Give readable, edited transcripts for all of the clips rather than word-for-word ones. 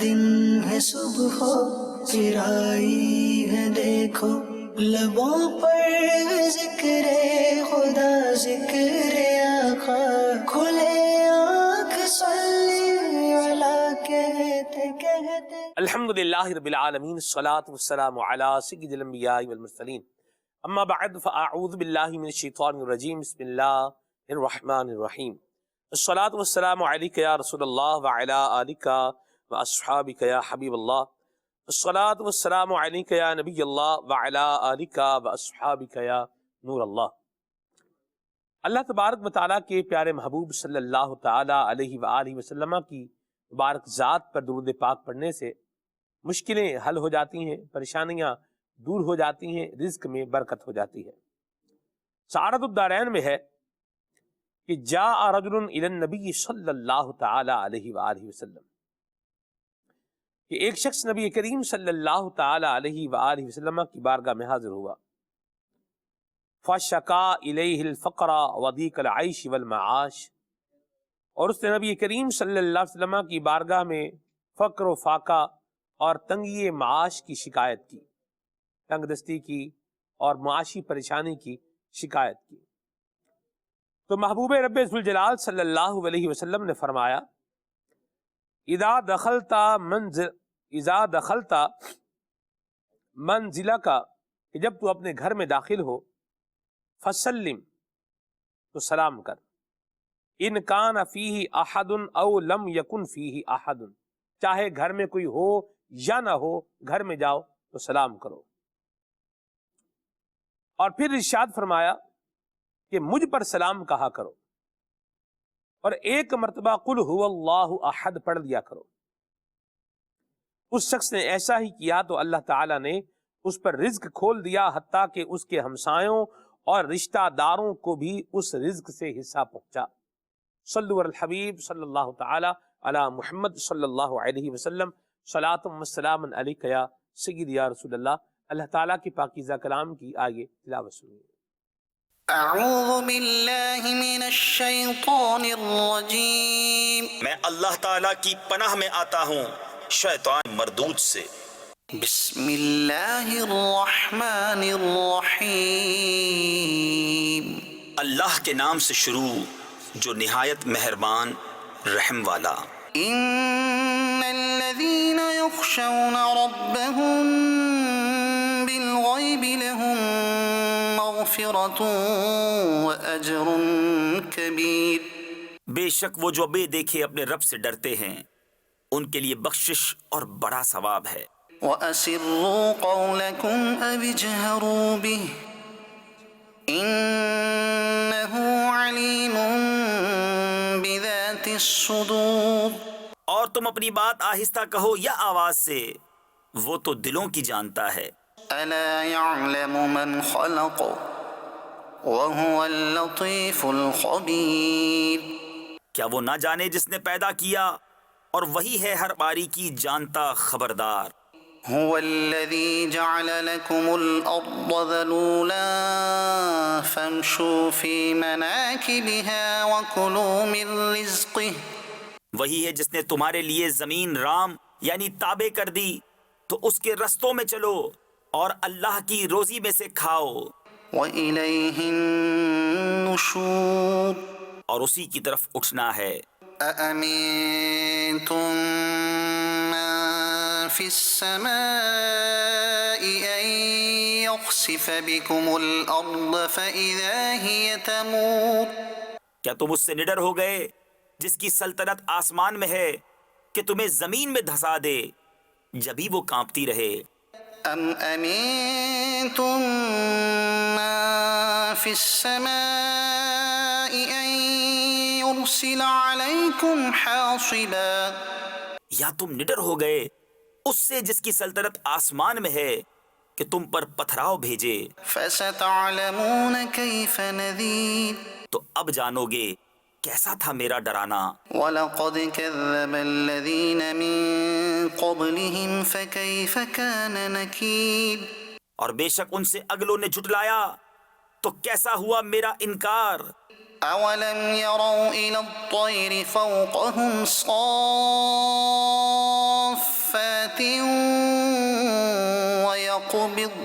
دن ہے صبح چرائی ہے دیکھو، لبوں پر ذکر خدا ذکر آقا، کھلے آنکھ صلی علی کہتے کہتے۔ الحمدللہ رب العالمین، الصلاۃ والسلام علی سید الانبیاء والمرسلین، اما بعد فاعوذ باللہ من الشیطان الرجیم، بسم اللہ الرحمن الرحیم۔ الصلاۃ والسلام علیک یا رسول اللہ وعلی آلک واصحابک یا حبیب اللہ، الصلاۃ والسلام علیک یا نبی اللہ وعلی آلک واصحابک یا نور اللہ۔ اللہ تبارک و تعالیٰ کے پیارے محبوب صلی اللہ تعالیٰ علیہ وآلہ وسلم کی مبارک ذات پر درود پاک پڑھنے سے مشکلیں حل ہو جاتی ہیں، پریشانیاں دور ہو جاتی ہیں، رزق میں برکت ہو جاتی ہے۔ سعادت الدارین میں ہے کہ جاء رجل الی النبی صلی اللہ تعالی علیہ وآلہ وسلم، کہ ایک شخص نبی کریم صلی اللہ تعالی علیہ وآلہ وسلم کی بارگاہ میں حاضر ہوا، فشکا الیہ الفقر وضیق العیش والمعاش، اور اس نے نبی کریم صلی اللہ علیہ وسلم کی بارگاہ میں فقر و فاقہ اور تنگی معاش کی شکایت کی، تنگ دستی کی اور معاشی پریشانی کی شکایت کی۔ تو محبوب رب ذوالجلال صلی اللہ علیہ وسلم نے فرمایا، اذا دخلت منزلک، کہ جب تو اپنے گھر میں داخل ہو، فسلم، تو سلام کر، ان کان فیہ احد او لم یکن فیہ احد، چاہے گھر میں کوئی ہو یا نہ ہو، گھر میں جاؤ تو سلام کرو۔ اور پھر ارشاد فرمایا کہ مجھ پر سلام کہا کرو، اور ایک مرتبہ قل هو اللہ احد پڑھ دیا کرو۔ اس شخص نے ایسا ہی کیا تو اللہ تعالیٰ نے اس پر رزق کھول دیا، حتیٰ کہ اس کے ہمسایوں اور رشتہ داروں کو بھی اس رزق سے حصہ پہنچا۔ صلو علی الحبیب صلی اللہ تعالی علی محمد صلی اللہ علیہ وسلم، صلاۃ و سلام علیک یا سید یا رسول اللہ۔ اللہ تعالیٰ کی پاکیزہ کلام کی آگے تلاوت سنیے۔ اعوذ باللہ من الشیطان الرجیم، میں اللہ تعالیٰ کی پناہ میں آتا ہوں شیطان مردود سے۔ بسم اللہ الرحمن الرحیم، اللہ کے نام سے شروع جو نہایت مہربان رحم والا۔ ان الذین یخشون ربهم بالغیب لهم مغفرۃ واجر کبیر، بے شک وہ جو بے دیکھے اپنے رب سے ڈرتے ہیں ان کے لیے بخشش اور بڑا ثواب ہے۔ وَأَسِرُّوا قَوْلَكُمْ أَوِ اجْهَرُوا بِهِ إِنَّهُ عَلِيمٌ بِذَاتِ الصُّدُورِ، اور تم اپنی بات آہستہ کہو یا آواز سے، وہ تو دلوں کی جانتا ہے۔ أَلَا يَعْلَمُ مَنْ خَلَقَ وَهُوَ اللَّطِيفُ الْخَبِيرُ، کیا وہ نہ جانے جس نے پیدا کیا اور وہی ہے ہر باریکی جانتا خبردار۔ هو الذي جعل لكم الأرض ذلولا فامشوا في مناكبها وكلوا من رزقه، وہی ہے جس نے تمہارے لیے زمین رام یعنی تابع کر دی، تو اس کے رستوں میں چلو اور اللہ کی روزی میں سے کھاؤ، وإليه النشور، اور اسی کی طرف اٹھنا ہے۔ أأمنتم من في السماء أن يخسف بكم الأرض فإذا هي تمور، کیا تم اس سے نڈر ہو گئے جس کی سلطنت آسمان میں ہے کہ تمہیں زمین میں دھسا دے جبھی وہ کانپتی رہے؟ أم أمنتم من في السماء أن يرسل عليكم حاصبا، یا تم نڈر ہو گئے اس سے جس کی سلطنت آسمان میں ہے کہ تم پر پتھراؤ بھیجے؟ فستعلمون كيف نذير، تو اب جانو گے کیسا تھا میرا ڈرانا۔ وَلَقَدْ كَذَّبَ الَّذِينَ مِن قَبْلِهِمْ فَكَيْفَ كَانَ نَكِيرِ، اور بے شک ان سے اگلوں نے جھٹلایا تو کیسا ہوا میرا انکار۔ أَوَلَمْ يَرَوْا إِلَى الطَّيْرِ فَوْقَهُمْ صَافَّاتٍ ثلاث ويقبض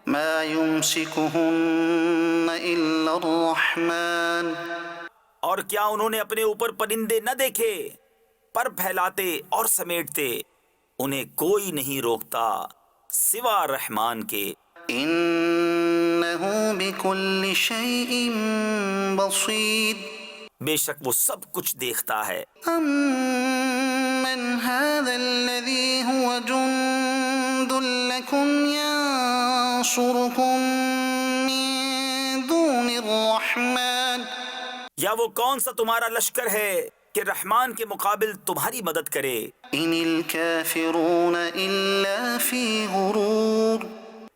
ما يمسكهن إلا الرحمن. اور کیا انہوں نے اپنے اوپر پرندے نہ دیکھے، پر پھیلاتے اور سمیٹتے، انہیں کوئی نہیں روکتا سوا رحمان کے. إنه بكل شيء بصير. بے شک وہ سب کچھ دیکھتا ہے. أَمَّنْ هَذَا الَّذِي هُوَ جُندٌ لَكُمْ يَنصُرُكُم مِّن دُونِ الرَّحْمَٰنِ. یا وہ کون سا تمہارا لشکر ہے کہ رحمان کے مقابل تمہاری مدد کرے. إِنِ الْكَافِرُونَ إِلَّا فِي غُرُورٍ.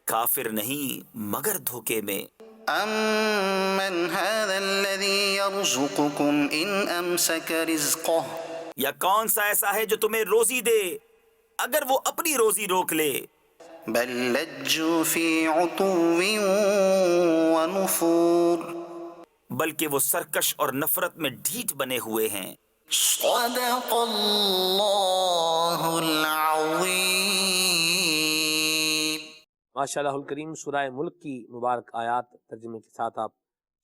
کافر نہیں مگر دھوکے میں. أَمَّنْ هَذَا الَّذِي يَرْزُقُكُمْ إِنْ أَمْسَكَ رِزْقَهُ. یا کون سا ایسا ہے جو تمہیں روزی دے اگر وہ اپنی روزی روک لے. بل لجوا في عتو ونفور. بلکہ وہ سرکش اور نفرت میں ڈھیٹ بنے ہوئے ہیں. صدق اللہ العظیم. ماشاء اللہ الکریم. سورہ ملک کی مبارک آیات ترجمے کے ساتھ آپ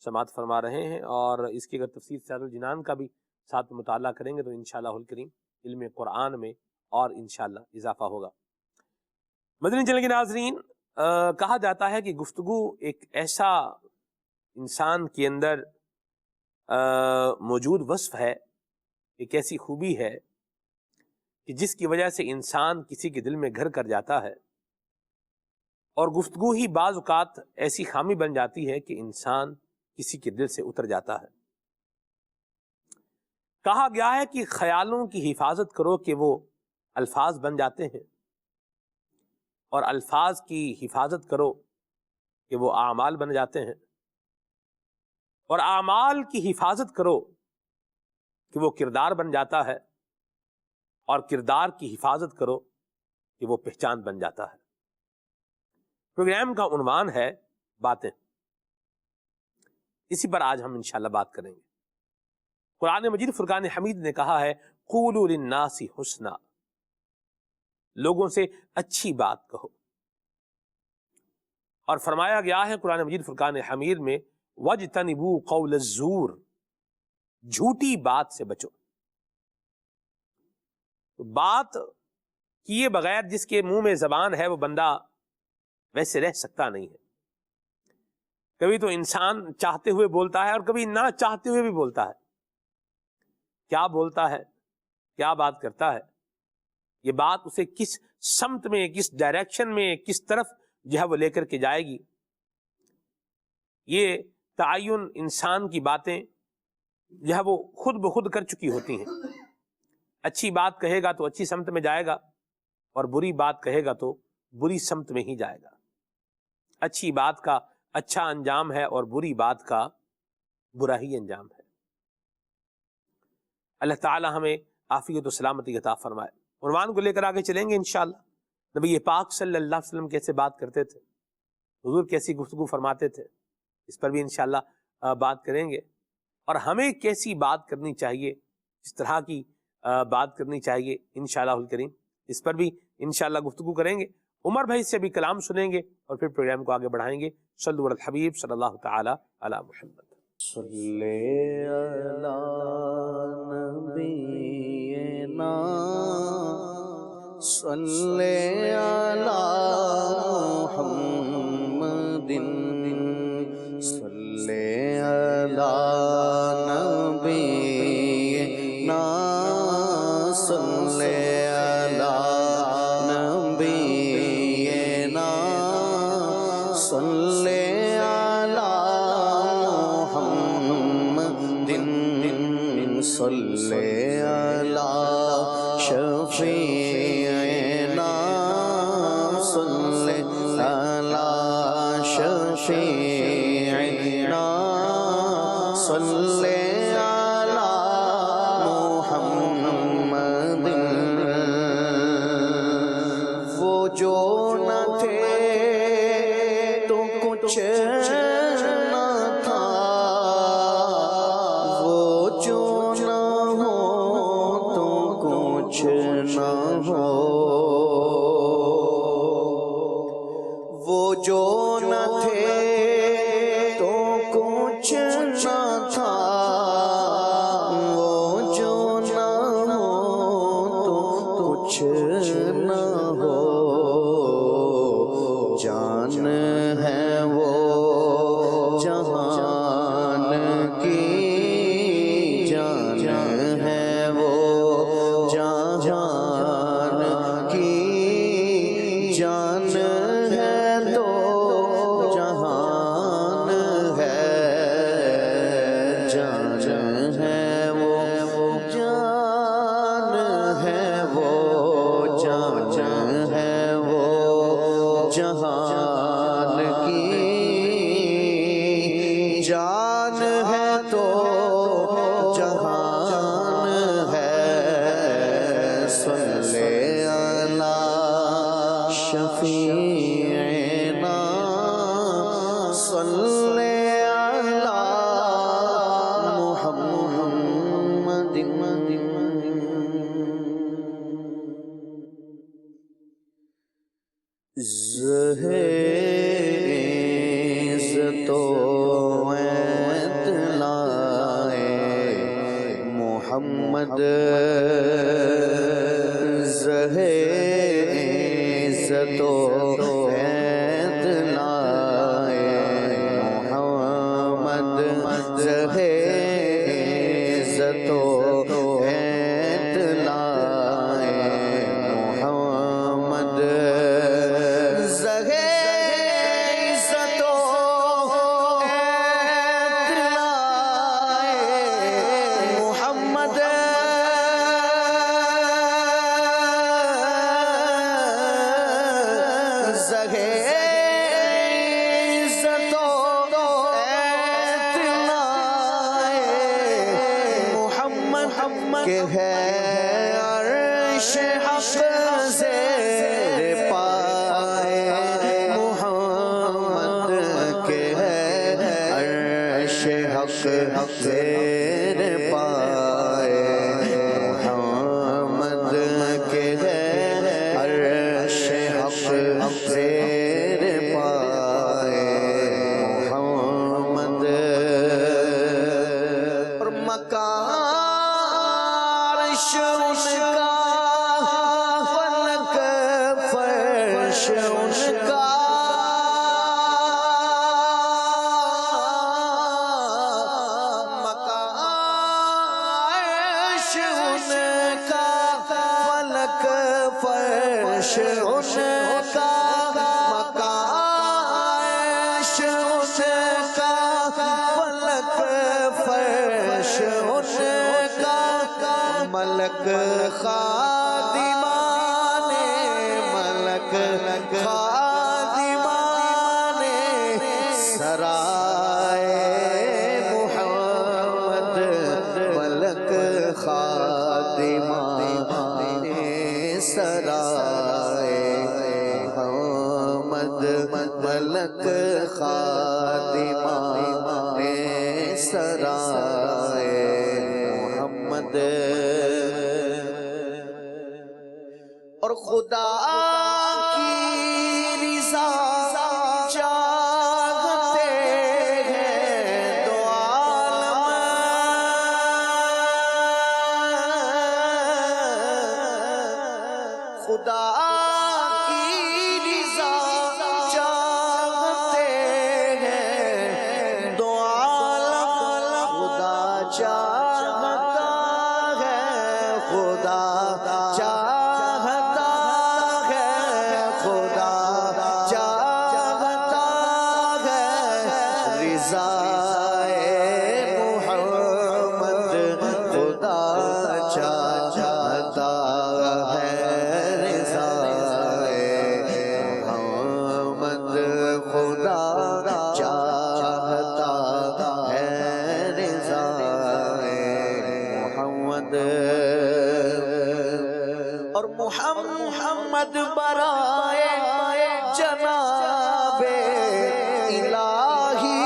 سماعت فرما رہے ہیں، اور اس کی اگر تفسیر سیرۃ الجنان کا بھی ساتھ مطالعہ کریں گے تو انشاءاللہ الکریم علم قرآن میں اور انشاءاللہ اضافہ ہوگا. مدنی چینل کے ناظرین، کہا جاتا ہے کہ گفتگو ایک ایسا انسان کے اندر موجود وصف ہے، ایک ایسی خوبی ہے کہ جس کی وجہ سے انسان کسی کے دل میں گھر کر جاتا ہے، اور گفتگو ہی بعض اوقات ایسی خامی بن جاتی ہے کہ انسان کسی کے دل سے اتر جاتا ہے. کہا گیا ہے کہ خیالوں کی حفاظت کرو کہ وہ الفاظ بن جاتے ہیں، اور الفاظ کی حفاظت کرو کہ وہ اعمال بن جاتے ہیں، اور اعمال کی حفاظت کرو کہ وہ کردار بن جاتا ہے، اور کردار کی حفاظت کرو کہ وہ پہچان بن جاتا ہے. پروگرام کا عنوان ہے باتیں. اسی پر آج ہم انشاءاللہ بات کریں گے. قرآن مجید فرقان حمید نے کہا ہے قولوا للناس حسنا، لوگوں سے اچھی بات کہو. اور فرمایا گیا ہے قرآن مجید فرقان حمید میں وَاجْتَنِبُوا قَوْلَ الزُّورِ، جھوٹی بات سے بچو. بات کیے بغیر جس کے منہ میں زبان ہے وہ بندہ ویسے رہ سکتا نہیں ہے. کبھی تو انسان چاہتے ہوئے بولتا ہے اور کبھی نہ چاہتے ہوئے بھی بولتا ہے. کیا بولتا ہے، کیا بات کرتا ہے، یہ بات اسے کس سمت میں، کس ڈائریکشن میں، کس طرف جو ہے وہ لے کر کے جائے گی، یہ تعین انسان کی باتیں جو ہے وہ خود بخود کر چکی ہوتی ہیں. اچھی بات کہے گا تو اچھی سمت میں جائے گا، اور بری بات کہے گا تو بری سمت میں ہی جائے گا. اچھی بات کا اچھا انجام ہے اور بری بات کا برا ہی انجام ہے. اللہ تعالی ہمیں عافیت و سلامتی عطا فرمائے. عنوان کو لے کر آگے چلیں گے انشاءاللہ. نبی پاک صلی اللہ علیہ وسلم کیسے بات کرتے تھے، حضور کیسی گفتگو فرماتے تھے، اس پر بھی انشاءاللہ بات کریں گے. اور ہمیں کیسی بات کرنی چاہیے، اس طرح کی بات کرنی چاہیے انشاءاللہ الکریم، اس پر بھی انشاءاللہ گفتگو کریں گے. عمر بھائی سے بھی کلام سنیں گے اور پھر پروگرام کو آگے بڑھائیں گے. صلو علی الحبیب صلی اللہ تعالی علی محمد. صلی علی نبینا صلی علی محمد صلی علی نبینا صلی علی نبینا صلی صلی علی شفیعنا صلی علی شفیعنا صلی علی محمد. وہ جو نہ تھے تو کچھ نہ تھا، وہ جو کچھ نہ ہو، وہ جو نہ تھے تو کچھ نہ تھا، وہ جو نہ ہو تو کچھ نہ ہو، جان ہے وہ جہان کی، جان ہے وہ جہان کی، جان ہے تو جہان ہے، جان ہے وہ جان ہے وہ جان ہے وہ جہان کی، جان ہے تو جہان ہے، صلی علی شفیعنا، صلی علی محمد، عزت و اطلاع محمد، عزت و اطلاع محمد، عزت و اطلاع محمد، عزت و اطلاع محمد، عزت و اطلاع محمد کہ ہے عرش حق زیر پائے، محمد کہ ہے عرش حق زیر پائے، محمد کہ ہے عرش حق زیر پائے، محمد اور مکان عرش ان کا، فلک فرش ان کا، مکان عرش ان کا، فلک فرش ان کا، مکان عرش ان کا، فلک فرش ان کا، ملک خادمان، ملک خادمان سرائے محمد، ملک خادمان سرائے محمد، ملک خادمان سرائے محمد، اور خدا کی رضا چاہتے ہیں دو عالم، خدا کی رضا چاہتے ہیں دو عالم، خدا چاہتا ہے، خدا چاہتا ہے، خدا چاہتا ہے رضا محمد، خدا چاہتا ہے رضا محمد، خدا چاہتا ہے رضا محمد، اور محمد برائے جناب الہی،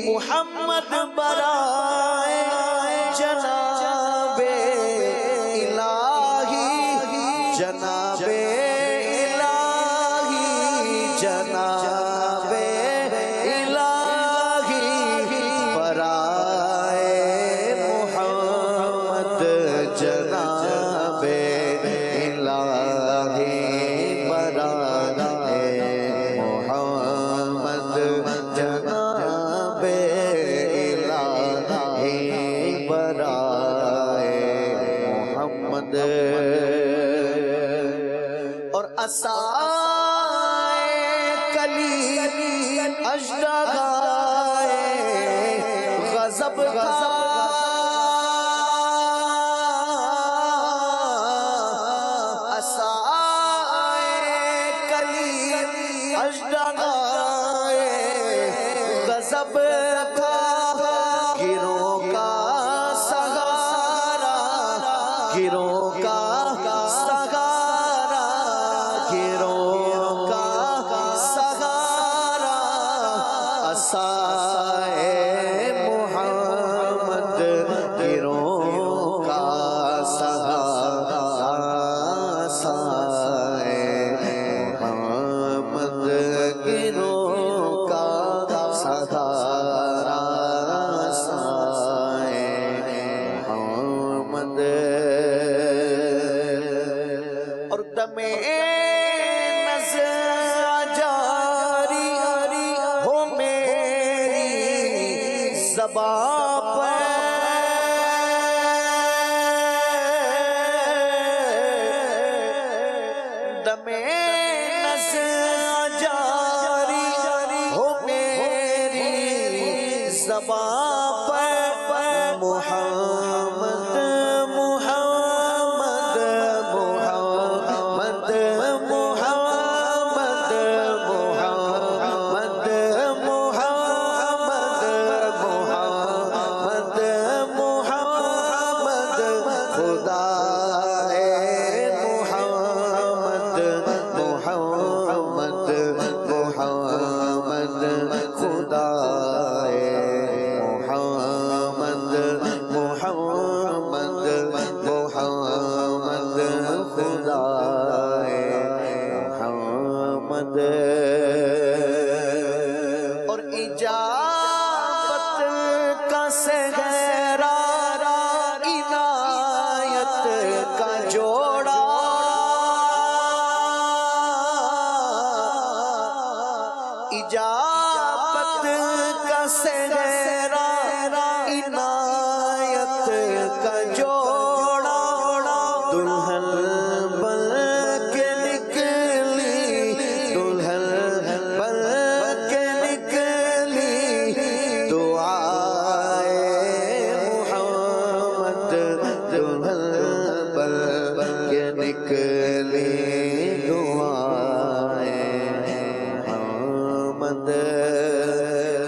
محمد برائے اسائے کلی اژدھائے غضب کا اسائے کلی اژدھائے غضب کا گروہ کا سہارا گروہ کا سہارا گروہ کا سہارا اسائے محمد گروہ کا سہارا اسائے محمد گروہ کا سہارا اسائے محمد اور دم نظر جاری ہو میری زبان پر دم نظر جاری ہو میری زبان پر محمد محمد محمد محمد محمد محمد محمد محمد خدا محمد محمد محمد خدا محمد محمد محمد خدا محمد اور اجابت کا صحرا عنایت کا جوڑا اجابت کا صحرا عنایت کا جوڑا دلہن بن کے نکلی دلہن بن کے نکلی دعائے محمد دلہن بن کے نکلی دعائے محمد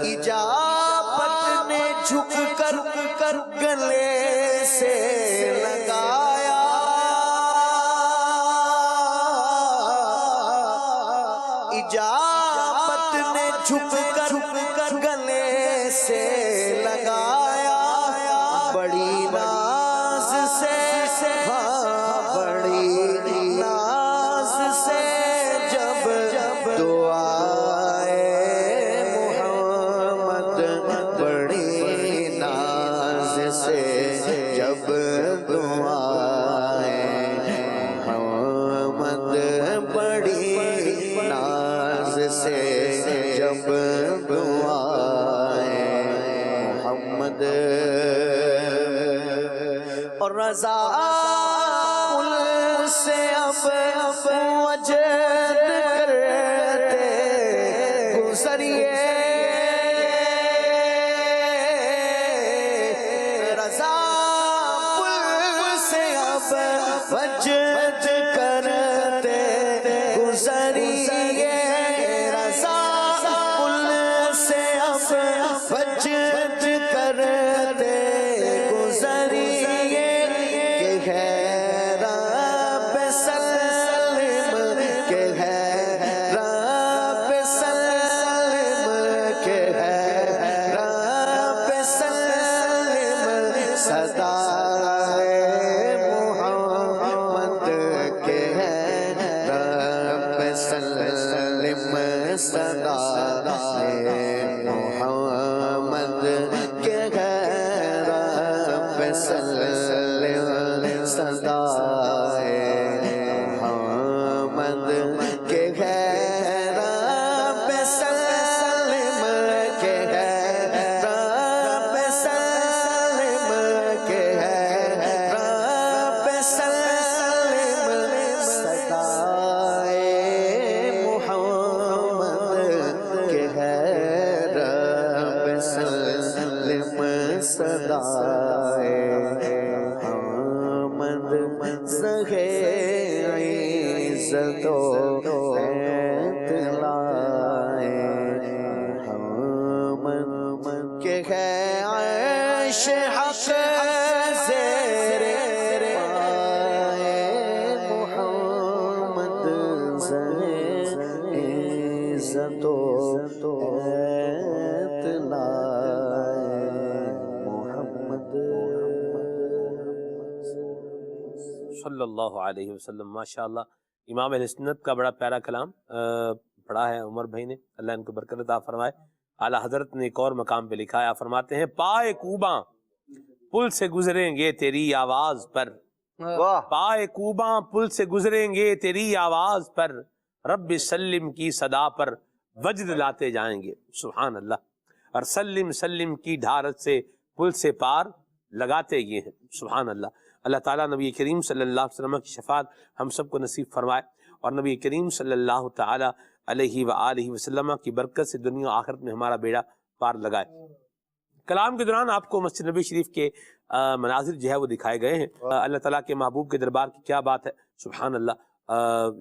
اجابت نے جھک کر گلے سے لگایا اجابت نے جھک کر گلے سے لگایا بڑی ناز سے بڑی ناز سے جب دعائے محمد بڑی ناز سے جب دعائے محمد بڑی ناز سے جب دعائے محمد اور رضا ان سے اب وجد کرتے گزریے رضا ان سے اب وجد کرتے گزریے رضا ان سے اب وجد کرتے گزریے کہ ہے رب سلم کہ ہے رب سلم کہ ہے رب سلم صدا محمد کہ ہے رب سلم صدا محمد کہ ہے رب سلم صدا محمد کہ ہے رب سلم کہ ہے رب سلم کہ ہے رب سلم صدا لائے محمد زہے عزت و بیت لائے محمد کہ ہے عرش حق زیر پائے محمد زہے عزت و بیت لائے محمد صلی اللہ علیہ وسلم۔ ماشاءاللہ امام اہل سنت کا بڑا پیارا کلام پڑھا ہے عمر بھائی نے، اللہ ان کو برکت عطا فرمائے۔ اعلیٰ حضرت نے ایک اور مقام پہ لکھا ہے، آپ فرماتے ہیں پائے کوباں پل سے گزریں گے تیری آواز پر، پائے کوباں پل سے گزریں گے تیری آواز پر، رب سلم کی صدا پر وجد لاتے جائیں گے، سبحان اللہ، اور سلم سلم کی ڈھارت سے پل سے پار لگاتے یہ ہیں، سبحان اللہ۔ اللہ تعالیٰ نبی کریم صلی اللہ علیہ وسلم کی شفاعت ہم سب کو نصیب فرمائے، اور نبی کریم صلی اللہ تعالیٰ علیہ وآلہ وسلم کی برکت سے دنیا و آخرت میں ہمارا بیڑا پار لگائے۔ کلام کے دوران آپ کو مسجد نبی شریف کے مناظر جو ہے وہ دکھائے گئے ہیں۔ اللہ تعالیٰ کے محبوب کے دربار کی کیا بات ہے، سبحان اللہ۔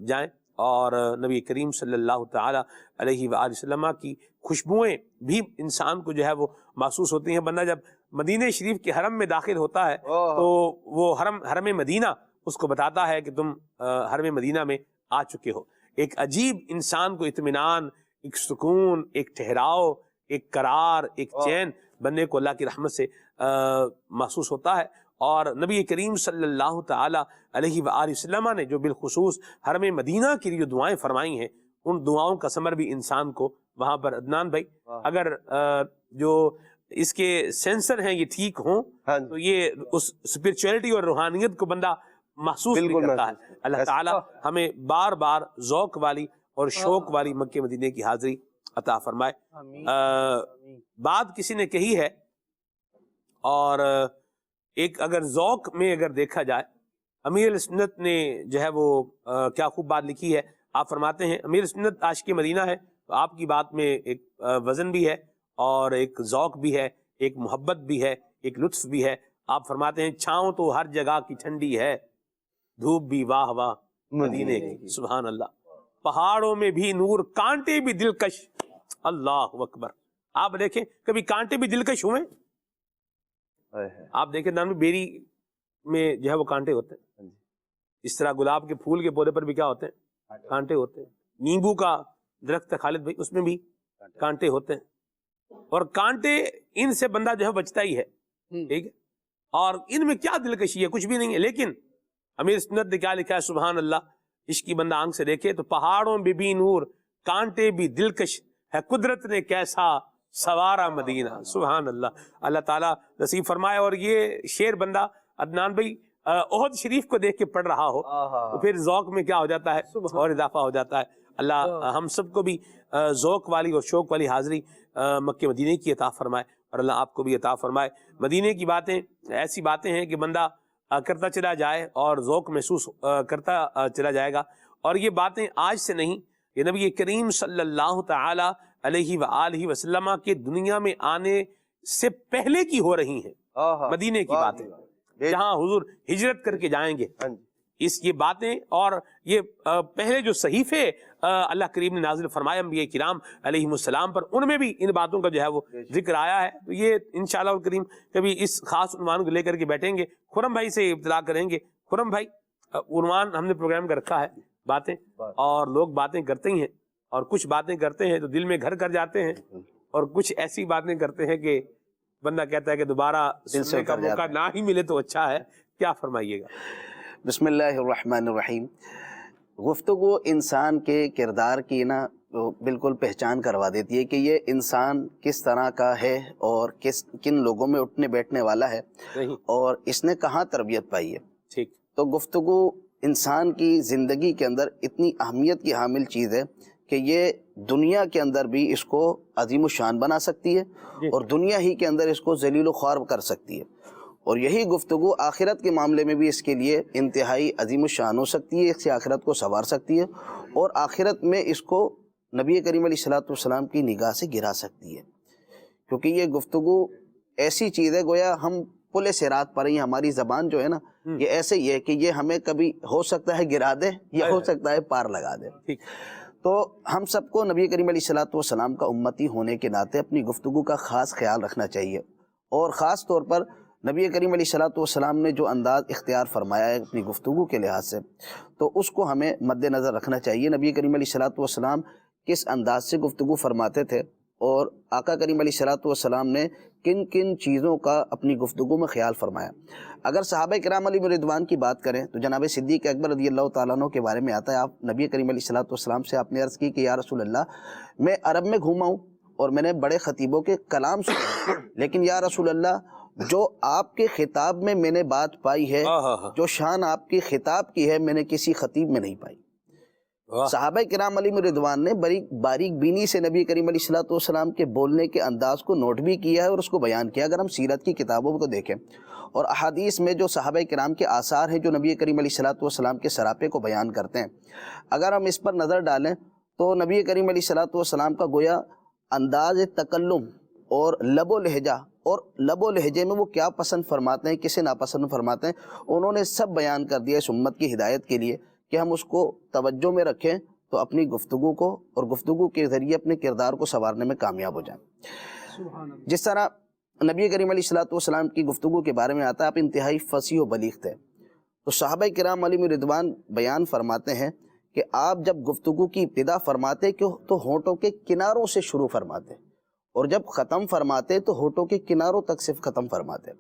جائیں اور نبی کریم صلی اللہ تعالیٰ علیہ وآلہ وسلم کی خوشبوئیں بھی انسان کو جو ہے وہ محسوس ہوتی ہیں۔ بندہ جب مدینہ شریف کے حرم میں داخل ہوتا ہے تو وہ حرم مدینہ اس کو بتاتا ہے کہ تم حرم مدینہ میں آ چکے ہو۔ ایک عجیب انسان کو اطمینان، ایک سکون، ایک ٹھہراؤ، ایک قرار، ایک چین بندے کو اللہ کی رحمت سے محسوس ہوتا ہے۔ اور نبی کریم صلی اللہ تعالیٰ علیہ وآلہ وسلم نے جو بالخصوص حرم مدینہ کی جو دعائیں فرمائی ہیں، ان دعاؤں کا ثمر بھی انسان کو وہاں پر، عدنان بھائی اگر جو اس کے سینسر ہیں یہ ٹھیک ہوں تو یہ اس اسپرچولیٹی اور روحانیت کو بندہ محسوس بھی کرتا ہے۔ اللہ تعالیٰ ہمیں بار بار ذوق والی اور شوق والی مکہ مدینے کی حاضری عطا فرمائے۔ بات کسی نے کہی ہے، اور ایک اگر ذوق میں اگر دیکھا جائے، امیر سنت نے جو ہے وہ کیا خوب بات لکھی ہے۔ آپ فرماتے ہیں امیر سنت عاشق مدینہ ہے، تو آپ کی بات میں ایک وزن بھی ہے اور ایک ذوق بھی ہے، ایک محبت بھی ہے، ایک لطف بھی ہے۔ آپ فرماتے ہیں چھاؤں تو ہر جگہ کی ٹھنڈی ہے، دھوپ بھی واہ واہ مدینے کی، سبحان اللہ، پہاڑوں میں بھی نور، کانٹے بھی دلکش، اللہ اکبر۔ آپ دیکھیں کبھی کانٹے بھی دلکش ہوئے؟ آپ دیکھیں نام بیری میں جو ہے وہ کانٹے ہوتے ہیں، اس طرح گلاب کے پھول کے پودے پر بھی کیا ہوتے ہیں؟ کانٹے ہوتے ہیں۔ نیمبو کا درخت ہے خالد بھائی، اس میں بھی کانٹے ہوتے ہیں، اور کانٹے ان سے بندہ جو ہے بچتا ہی ہے، ٹھیک ہے، اور ان میں کیا دلکشی ہے؟ کچھ بھی نہیں ہے۔ لیکن امیر سنت نے کیا لکھا ہے، سبحان اللہ، اس کی بندہ آنکھ سے دیکھے تو پہاڑوں میں بھی نور، کانٹے بھی دلکش ہے، قدرت نے کیسا سوارا مدینہ، سبحان اللہ۔ اللہ تعالیٰ نصیب فرمائے۔ اور یہ شعر بندہ عدنان بھائی احد شریف کو دیکھ کے پڑھ رہا ہو تو پھر ذوق میں کیا ہو جاتا ہے اور اضافہ ہو جاتا ہے۔ اللہ ہم سب کو بھی ذوق والی اور شوق والی حاضری مکہ مدینے کی عطا فرمائے، اور اللہ آپ کو بھی عطا فرمائے۔ مدینے کی باتیں ایسی باتیں ہیں کہ بندہ کرتا چلا جائے اور ذوق محسوس کرتا چلا جائے گا، اور یہ باتیں آج سے نہیں، یہ نبی کریم صلی اللہ تعالی علیہ وآلہ وسلم کے دنیا میں آنے سے پہلے کی ہو رہی ہیں۔ مدینے کی باتیں جہاں حضور ہجرت کر کے جائیں گے، یہ باتیں، اور یہ پہلے جو صحیفے اللہ کریم نے نازل فرمائے انبیاء کرام علیہ السلام پر، ان میں بھی ان باتوں کا جو ہے وہ ذکر آیا ہے۔ تو یہ انشاءاللہ الکریم کبھی اس خاص عنوان کو لے کر کے بیٹھیں گے، خرم بھائی سے ابتدا کریں گے۔ خرم بھائی، عنوان ہم نے پروگرام کا رکھا ہے باتیں، اور لوگ باتیں کرتے ہی ہیں، اور کچھ باتیں کرتے ہیں تو دل میں گھر کر جاتے ہیں، اور کچھ ایسی باتیں کرتے ہیں کہ بندہ کہتا ہے کہ دوبارہ سننے کا موقع نہ ہی ملے تو اچھا ہے۔ کیا فرمائیے گا؟ بسم اللہ الرحمن الرحیم۔ گفتگو انسان کے کردار کی بالکل پہچان کروا دیتی ہے کہ یہ انسان کس طرح کا ہے اور کن لوگوں میں اٹھنے بیٹھنے والا ہے، اور اس نے کہاں تربیت پائی ہے۔ ٹھیک، تو گفتگو انسان کی زندگی کے اندر اتنی اہمیت کی حامل چیز ہے کہ یہ دنیا کے اندر بھی اس کو عظیم الشان بنا سکتی ہے، اور دنیا ہی کے اندر اس کو ذلیل و خوار کر سکتی ہے، اور یہی گفتگو آخرت کے معاملے میں بھی اس کے لیے انتہائی عظیم الشان ہو سکتی ہے، اس سے آخرت کو سنوار سکتی ہے، اور آخرت میں اس کو نبی کریم علیہ السلام کی نگاہ سے گرا سکتی ہے، کیونکہ یہ گفتگو ایسی چیز ہے گویا ہم پل صراط پر ہی ہماری زبان جو ہے نا یہ ایسے ہی ہے کہ یہ ہمیں کبھی ہو سکتا ہے گرا دے یا ہو سکتا ہے پار لگا دے. تو ہم سب کو نبی کریم علیہ الصلوۃ والسلام کا امتی ہونے کے ناطے اپنی گفتگو کا خاص خیال رکھنا چاہیے، اور خاص طور پر نبی کریم علیہ الصلوۃ والسلام نے جو انداز اختیار فرمایا ہے اپنی گفتگو کے لحاظ سے، تو اس کو ہمیں مد نظر رکھنا چاہیے. نبی کریم علیہ الصلوۃ والسلام کس انداز سے گفتگو فرماتے تھے، اور آقا کریم علیہ الصلوۃ والسلام نے کن کن چیزوں کا اپنی گفتگو میں خیال فرمایا. اگر صحابہ کرام علیہ رضوان کی بات کریں تو جناب صدیق اکبر رضی اللہ تعالیٰ عنہ کے بارے میں آتا ہے، آپ نبی کریم علیہ الصلوۃ والسلام سے آپ نے عرض کی کہ یا رسول اللہ، میں عرب میں گھوما ہوں اور میں نے بڑے خطیبوں کے کلام سنے، لیکن یا رسول اللہ جو آپ کے خطاب میں نے بات پائی ہے، جو شان آپ کی خطاب کی ہے، میں نے کسی خطیب میں نہیں پائی. صحابہ کرام علیہ رضوان نے باریک بینی سے نبی کریم علیہ الصلوۃ والسلام کے بولنے کے انداز کو نوٹ بھی کیا ہے اور اس کو بیان کیا. اگر ہم سیرت کی کتابوں کو دیکھیں اور احادیث میں جو صحابہ کرام کے آثار ہیں جو نبی کریم علیہ الصلوۃ والسلام کے سراپے کو بیان کرتے ہیں، اگر ہم اس پر نظر ڈالیں تو نبی کریم علیہ الصلوۃ والسلام کا گویا انداز تکلم اور لب و لہجے میں وہ کیا پسند فرماتے ہیں، کسے ناپسند فرماتے ہیں، انہوں نے سب بیان کر دیا اس امت کی ہدایت کے لیے کہ ہم اس کو توجہ میں رکھیں تو اپنی گفتگو کو اور گفتگو کے ذریعے اپنے کردار کو سنوارنے میں کامیاب ہو جائیں. جس طرح نبی کریم علیہ الصلوۃ والسلام کی گفتگو کے بارے میں آتا ہے، آپ انتہائی فصیح و بلیغ تھے. تو صحابہ کرام علیہ رضوان بیان فرماتے ہیں کہ آپ جب گفتگو کی ابتدا فرماتے تو ہونٹوں کے کناروں سے شروع فرماتے، اور جب ختم فرماتے تو ہونٹوں کے کناروں تک صرف ختم فرماتے.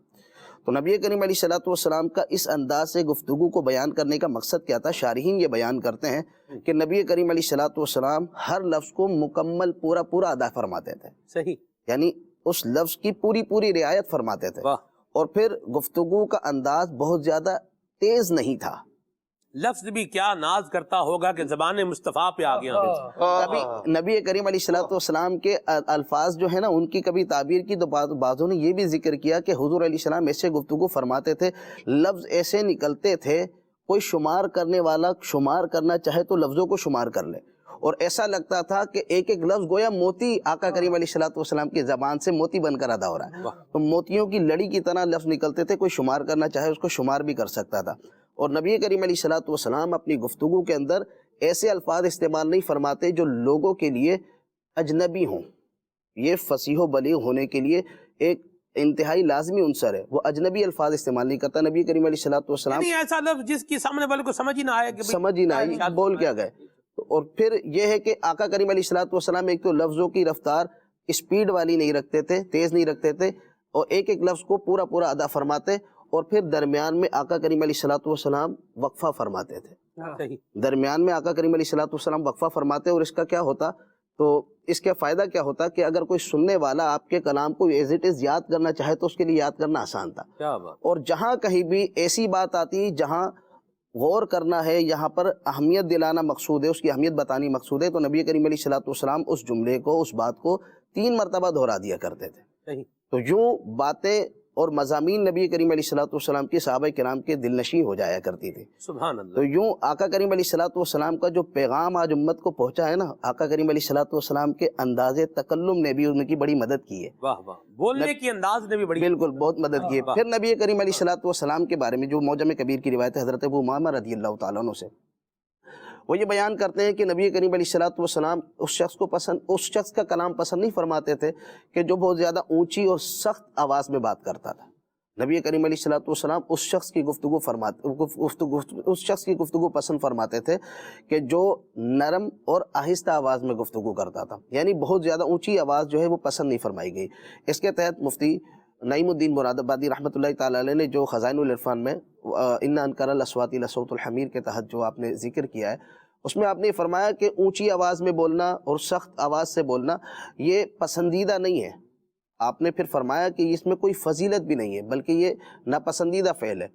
تو نبی کریم علیہ الصلوۃ والسلام کا اس انداز سے گفتگو کو بیان کرنے کا مقصد کیا تھا؟ شارحین یہ بیان کرتے ہیں کہ نبی کریم علیہ الصلوۃ والسلام ہر لفظ کو مکمل پورا ادا فرماتے تھے. صحیح، یعنی اس لفظ کی پوری رعایت فرماتے تھے. اور پھر گفتگو کا انداز بہت زیادہ تیز نہیں تھا. لفظ بھی کیا ناز کرتا ہوگا کہ زبان مصطفیٰ پہ آ گیا. کبھی نبی کریم علیہ الصلوۃ والسلام کے الفاظ جو ہیں نا ان کی کبھی تعبیر کی تو بعضوں نے یہ بھی ذکر کیا کہ حضور علیہ السلام ایسے گفتگو فرماتے تھے، لفظ ایسے نکلتے تھے کوئی شمار کرنے والا شمار کرنا چاہے تو لفظوں کو شمار کر لے، اور ایسا لگتا تھا کہ ایک لفظ گویا موتی آقا کریم علیہ الصلوۃ والسلام کی زبان سے موتی بن کر ادا ہو رہا ہے. تو موتیوں کی لڑی کی طرح لفظ نکلتے تھے، کوئی شمار کرنا چاہے اس کو شمار بھی کر سکتا تھا. اور نبی کریم علیہ الصلوۃ والسلام اپنی گفتگو کے اندر ایسے الفاظ استعمال نہیں فرماتے جو لوگوں کے لیے اجنبی ہوں. یہ فصیح و بلیغ ہونے کے لیے ایک انتہائی لازمی عنصر ہے، وہ اجنبی الفاظ استعمال نہیں کرتا. نبی کریم علیہ الصلوۃ والسلام ایسا لفظ جس کی سامنے والے کو سمجھ ہی نہ آئے، سمجھ ہی نہ آئی بول کیا گئے. اور پھر یہ ہے کہ آقا کریم علیہ الصلوۃ والسلام ایک تو لفظوں کی رفتار اسپیڈ والی نہیں رکھتے تھے، تیز نہیں رکھتے تھے، اور ایک لفظ کو پورا ادا فرماتے، اور پھر درمیان میں آقا کریم علیہ الصلوۃ والسلام وقفہ فرماتے تھے. درمیان میں آقا کریم علیہ الصلوۃ والسلام وقفہ فرماتے، اور اس کا کیا ہوتا، تو اس کا فائدہ کیا ہوتا کہ اگر کوئی سننے والا آپ کے کلام کو ایز اٹ از یاد کرنا چاہے تو اس کے لیے یاد کرنا آسان تھا. اور جہاں کہیں بھی ایسی بات آتی جہاں غور کرنا ہے، یہاں پر اہمیت دلانا مقصود ہے، اس کی اہمیت بتانی مقصود ہے، تو نبی کریم علیہ الصلوۃ والسلام اس جملے کو، اس بات کو 3 مرتبہ دہرا دیا کرتے تھے. تو یوں باتیں اور مضامین نبی کریم علیہ الصلوۃ والسلام کی صحابہ کرام کے دل نشیں ہو جایا کرتی تھی. سبحان اللہ. تو یوں آقا کریم علیہ الصلوۃ والسلام کا جو پیغام آج امت کو پہنچا ہے نا، آقا کریم علیہ الصلوۃ والسلام کے انداز تکلم نے بھی ان کی بڑی مدد کی ہے. واہ واہ، بولنے کی انداز نے بھی بڑی، بالکل بہت مدد کی ہے. پھر نبی کریم علیہ الصلوۃ والسلام کے بارے میں جو معجم کبیر کی روایت ہے حضرت ابو امامہ رضی اللہ تعالیٰ عنہ سے، وہ یہ بیان کرتے ہیں کہ نبی کریم علیہ الصلوۃ والسلام اس شخص کا کلام پسند نہیں فرماتے تھے کہ جو بہت زیادہ اونچی اور سخت آواز میں بات کرتا تھا. نبی کریم علیہ الصلوۃ والسلام اس شخص کی گفتگو پسند فرماتے تھے کہ جو نرم اور آہستہ آواز میں گفتگو کرتا تھا، یعنی بہت زیادہ اونچی آواز جو ہے وہ پسند نہیں فرمائی گئی. اس کے تحت مفتی نعیم الدین مراد آبادی رحمۃ اللہ تعالیٰ علیہ نے جو خزائن العرفان میں ان انکر الاصوات لصوت الحمیر کے تحت جو آپ نے ذکر کیا ہے، اس میں آپ نے فرمایا کہ اونچی آواز میں بولنا اور سخت آواز سے بولنا یہ پسندیدہ نہیں ہے. آپ نے پھر فرمایا کہ اس میں کوئی فضیلت بھی نہیں ہے بلکہ یہ ناپسندیدہ فعل ہے.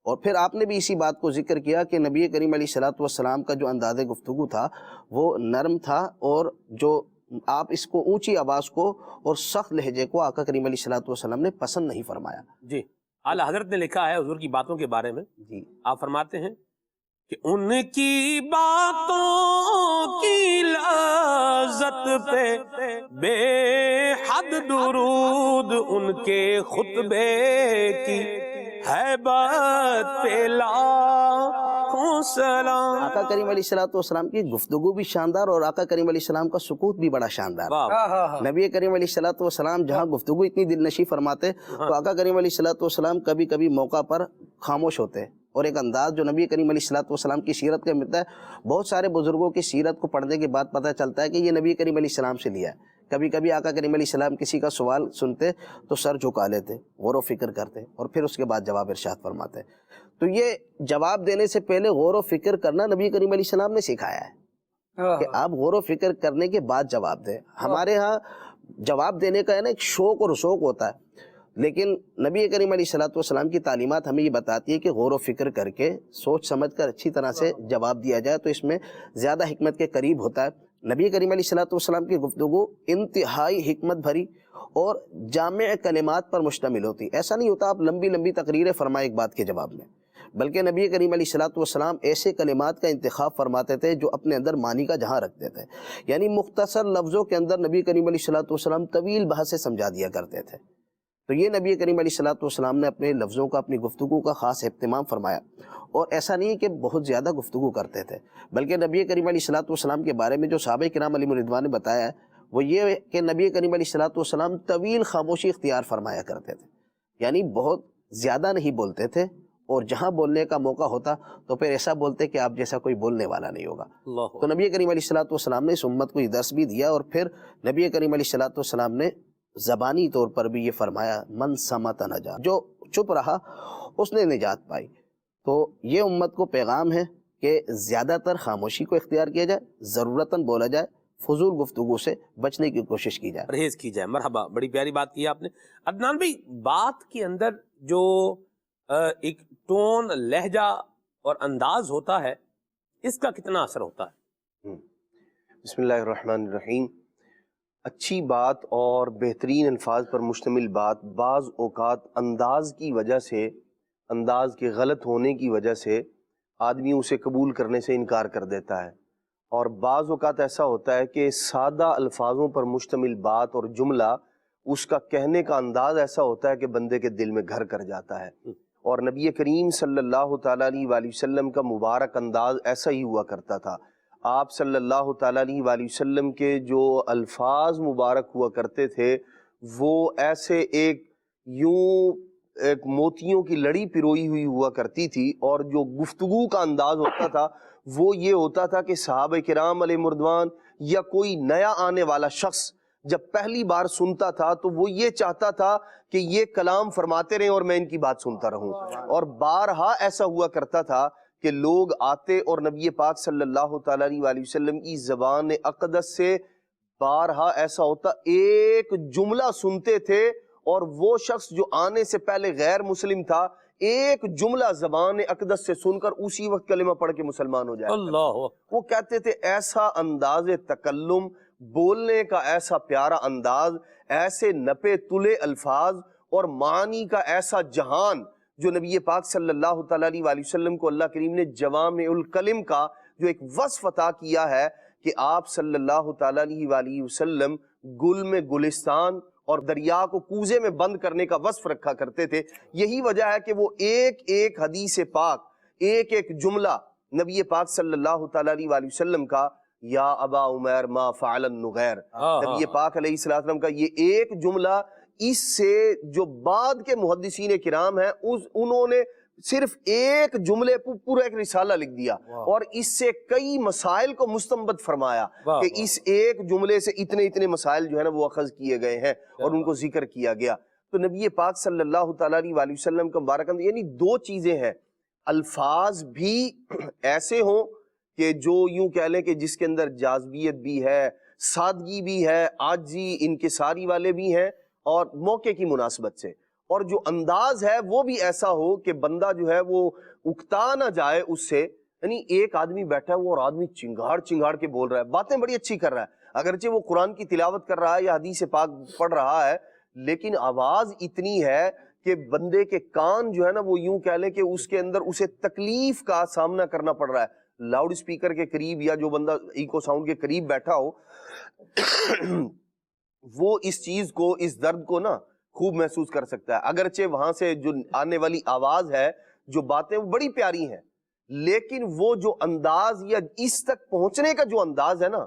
اور پھر آپ نے بھی اسی بات کو ذکر کیا کہ نبی کریم علیہ الصلوۃ والسلام کا جو انداز گفتگو تھا وہ نرم تھا، اور جو آپ اس کو اونچی آواز کو اور سخت لہجے کو آقا کریم علیہ الصلوۃ والسلام نے پسند نہیں فرمایا. جی، اعلیٰ حضرت نے لکھا ہے حضور کی باتوں کے بارے میں. جی، آپ فرماتے ہیں کہ ان کی باتوں کی لذت پہ بے حد درود ان کے خطبے کی ہیبت پہ لاکھوں سلام. آقا کریم علیہ السلام کی گفتگو بھی شاندار اور آقا کریم علیہ السلام کا سکوت بھی بڑا شاندار. نبی کریم علیہ السلام جہاں گفتگو اتنی دل نشیں فرماتے تو آقا کریم علیہ السلام کبھی کبھی موقع پر خاموش ہوتے. اور ایک انداز جو نبی کریم علیہ السلام کی سیرت کا ملتا ہے، بہت سارے بزرگوں کی سیرت کو پڑھنے کے بعد پتہ چلتا ہے کہ یہ نبی کریم علیہ السلام سے لیا ہے. کبھی کبھی آقا کریم علیہ السلام کسی کا سوال سنتے تو سر جھکا لیتے، غور و فکر کرتے اور پھر اس کے بعد جواب ارشاد فرماتے. تو یہ جواب دینے سے پہلے غور و فکر کرنا نبی کریم علیہ السلام نے سکھایا ہے کہ آپ غور و فکر کرنے کے بعد جواب دیں. ہمارے ہاں جواب دینے کا ہے نا ایک شوق اور شوق ہوتا ہے، لیکن نبی کریم علیہ السلام کی تعلیمات ہمیں یہ بتاتی ہے کہ غور و فکر کر کے سوچ سمجھ کر اچھی طرح سے جواب دیا جائے تو اس میں زیادہ حکمت کے قریب ہوتا ہے. نبی کریم علیہ السلام کی گفتگو انتہائی حکمت بھری اور جامع کلمات پر مشتمل ہوتی. ایسا نہیں ہوتا آپ لمبی لمبی تقریریں فرمائیں ایک بات کے جواب میں، بلکہ نبی کریم علیہ السلام ایسے کلمات کا انتخاب فرماتے تھے جو اپنے اندر معنی کا جہاں رکھتے تھے. یعنی مختصر لفظوں کے اندر نبی کریم علیہ السلام طویل بحث سے سمجھا دیا کرتے تھے. تو یہ نبی کریم علیہ السلام نے اپنے لفظوں کا، اپنی گفتگو کا خاص اہتمام فرمایا. اور ایسا نہیں کہ بہت زیادہ گفتگو کرتے تھے، بلکہ نبی کریم علیہ السلام کے بارے میں جو صحابہ کرام علیہم الرضوان نے بتایا ہے وہ یہ کہ نبی کریم علیہ السلام طویل خاموشی اختیار فرمایا کرتے تھے. یعنی بہت زیادہ نہیں بولتے تھے، اور جہاں بولنے کا موقع ہوتا تو پھر ایسا بولتے کہ آپ جیسا کوئی بولنے والا نہیں ہوگا. تو نبی کریم علیہ السلام نے اس امت کو یہ درس بھی دیا، اور پھر نبی کریم علیہ السلام نے زبانی طور پر بھی یہ فرمایا من سمت نجا، جو چپ رہا اس نے نجات پائی. تو یہ امت کو پیغام ہے کہ زیادہ تر خاموشی کو اختیار کیا جائے، ضرورتاً بولا جائے، فضول گفتگو سے بچنے کی کوشش کی جائے، پرہیز کی جائے. مرحبا، بڑی پیاری بات کی آپ نے. عدنان بھائی، بات کے اندر جو ایک ٹون، لہجہ اور انداز ہوتا ہے، اس کا کتنا اثر ہوتا ہے؟ بسم اللہ الرحمن الرحیم. اچھی بات اور بہترین الفاظ پر مشتمل بات بعض اوقات انداز کی وجہ سے، انداز کے غلط ہونے کی وجہ سے آدمی اسے قبول کرنے سے انکار کر دیتا ہے. اور بعض اوقات ایسا ہوتا ہے کہ سادہ الفاظوں پر مشتمل بات اور جملہ، اس کا کہنے کا انداز ایسا ہوتا ہے کہ بندے کے دل میں گھر کر جاتا ہے. اور نبی کریم صلی اللہ تعالیٰ علیہ وآلہ وسلم کا مبارک انداز ایسا ہی ہوا کرتا تھا. آپ صلی اللہ تعالیٰ علیہ وآلہ وسلم کے جو الفاظ مبارک ہوا کرتے تھے وہ ایسے ایک موتیوں کی لڑی پروئی ہوئی ہوا کرتی تھی. اور جو گفتگو کا انداز ہوتا تھا وہ یہ ہوتا تھا کہ صحابہ کرام علیہ مردوان یا کوئی نیا آنے والا شخص جب پہلی بار سنتا تھا تو وہ یہ چاہتا تھا کہ یہ کلام فرماتے رہیں اور میں ان کی بات سنتا رہوں. اور بارہا ایسا ہوا کرتا تھا کہ لوگ آتے اور نبی پاک صلی اللہ تعالیٰ علیہ وآلہ وسلم کی زبان اقدس سے بارہا ایسا ہوتا ایک جملہ سنتے تھے، اور وہ شخص جو آنے سے پہلے غیر مسلم تھا ایک جملہ زبان اقدس سے سن کر اسی وقت کلمہ پڑھ کے مسلمان ہو جائے. وہ کہتے تھے ایسا انداز تکلم، بولنے کا ایسا پیارا انداز، ایسے نپے تلے الفاظ اور معنی کا ایسا جہان جو نبی پاک صلی اللہ تعالیٰ علیہ وآلہ وسلم کو اللہ کریم نے جوامع الکلم کا جو ایک وصف عطا کیا ہے کہ آپ صلی اللہ تعالیٰ علیہ وآلہ وسلم گل میں گلستان اور دریا کو کوزے میں بند کرنے کا وصف رکھا کرتے تھے. یہی وجہ ہے کہ وہ ایک ایک حدیث پاک، ایک ایک جملہ نبی پاک صلی اللہ تعالیٰ علیہ وآلہ وسلم کا یا ابا عمیر ما فعل النغیر، نبی پاک علیہ السلام کا یہ ایک جملہ، اس سے جو بعد کے محدثین کرام ہیں انہوں نے صرف ایک جملے پورا ایک رسالہ لکھ دیا اور اس سے کئی مسائل کو مستنبط فرمایا کہ اس ایک جملے سے اتنے اتنے مسائل جو ہے نا وہ اخذ کیے گئے ہیں اور ان کو ذکر کیا گیا. تو نبی پاک صلی اللہ تعالیٰ علیہ وآلہ وسلم کا مبارک یعنی دو چیزیں ہیں، الفاظ بھی ایسے ہوں کہ جو یوں کہہ لیں کہ جس کے اندر جاذبیت بھی ہے، سادگی بھی ہے، عاجزی انکساری والے بھی ہیں اور موقع کی مناسبت سے، اور جو انداز ہے وہ بھی ایسا ہو کہ بندہ جو ہے وہ اکتا نہ جائے اس سے. یعنی ایک آدمی بیٹھا ہے وہ اور آدمی چنگاڑ چنگاڑ کے بول رہا ہے، باتیں بڑی اچھی کر رہا ہے، اگرچہ وہ قرآن کی تلاوت کر رہا ہے یا حدیث پاک پڑھ رہا ہے، لیکن آواز اتنی ہے کہ بندے کے کان جو ہے نا وہ یوں کہہ لیں کہ اس کے اندر اسے تکلیف کا سامنا کرنا پڑ رہا ہے. لاؤڈ اسپیکر کے قریب یا جو بندہ ایکو ساؤنڈ کے قریب بیٹھا ہو وہ اس چیز کو، اس درد کو نا خوب محسوس کر سکتا ہے. اگرچہ وہاں سے جو آنے والی آواز ہے، جو باتیں وہ بڑی پیاری ہیں، لیکن وہ جو انداز یا اس تک پہنچنے کا جو انداز ہے نا،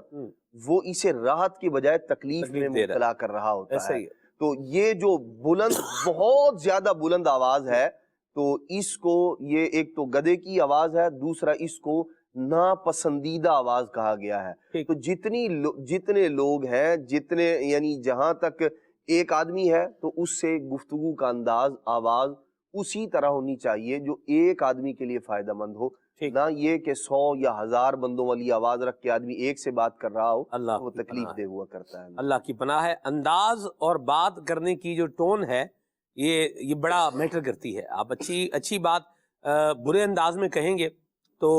وہ اسے راحت کی بجائے تکلیف میں مبتلا کر رہا ہوتا ہے. تو یہ جو بلند، بہت زیادہ بلند آواز ہے، تو اس کو یہ ایک تو گدھے کی آواز ہے، دوسرا اس کو ناپسندیدہ آواز کہا گیا ہے. تو جتنے لوگ ہیں، جتنے یعنی جہاں تک ایک آدمی ہے تو اس سے گفتگو کا انداز، آواز اسی طرح ہونی چاہیے جو ایک آدمی کے لیے فائدہ مند ہو، نہ یہ کہ 100 یا 1000 بندوں والی آواز رکھ کے آدمی ایک سے بات کر رہا ہو، وہ تکلیف دہ ہوا کرتا ہے. اللہ کی پناہ ہے. انداز اور بات کرنے کی جو ٹون ہے یہ بڑا میٹر کرتی ہے. آپ اچھی بات برے انداز میں کہیں گے تو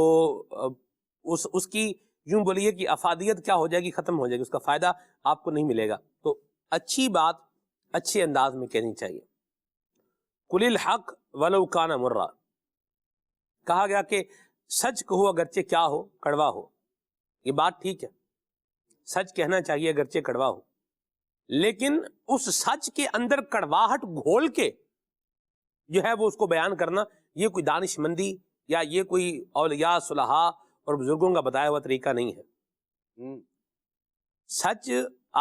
اس کی یوں بولیے کہ افادیت کیا ہو جائے گی، ختم ہو جائے گی، اس کا فائدہ آپ کو نہیں ملے گا. تو اچھی بات اچھے انداز میں کہنی چاہیے. قُلِ الْحَقَّ وَلَوْ كَانَ مُرًّا، کہا گیا کہ سچ کہو اگرچہ کیا ہو، کڑوا ہو. یہ بات ٹھیک ہے، سچ کہنا چاہیے اگرچہ کڑوا ہو، لیکن اس سچ کے اندر کڑواہٹ گھول کے جو ہے وہ اس کو بیان کرنا، یہ کوئی دانش مندی یا یہ کوئی اولیاء صلحاء اور بزرگوں کا بتایا ہوا طریقہ نہیں ہے. سچ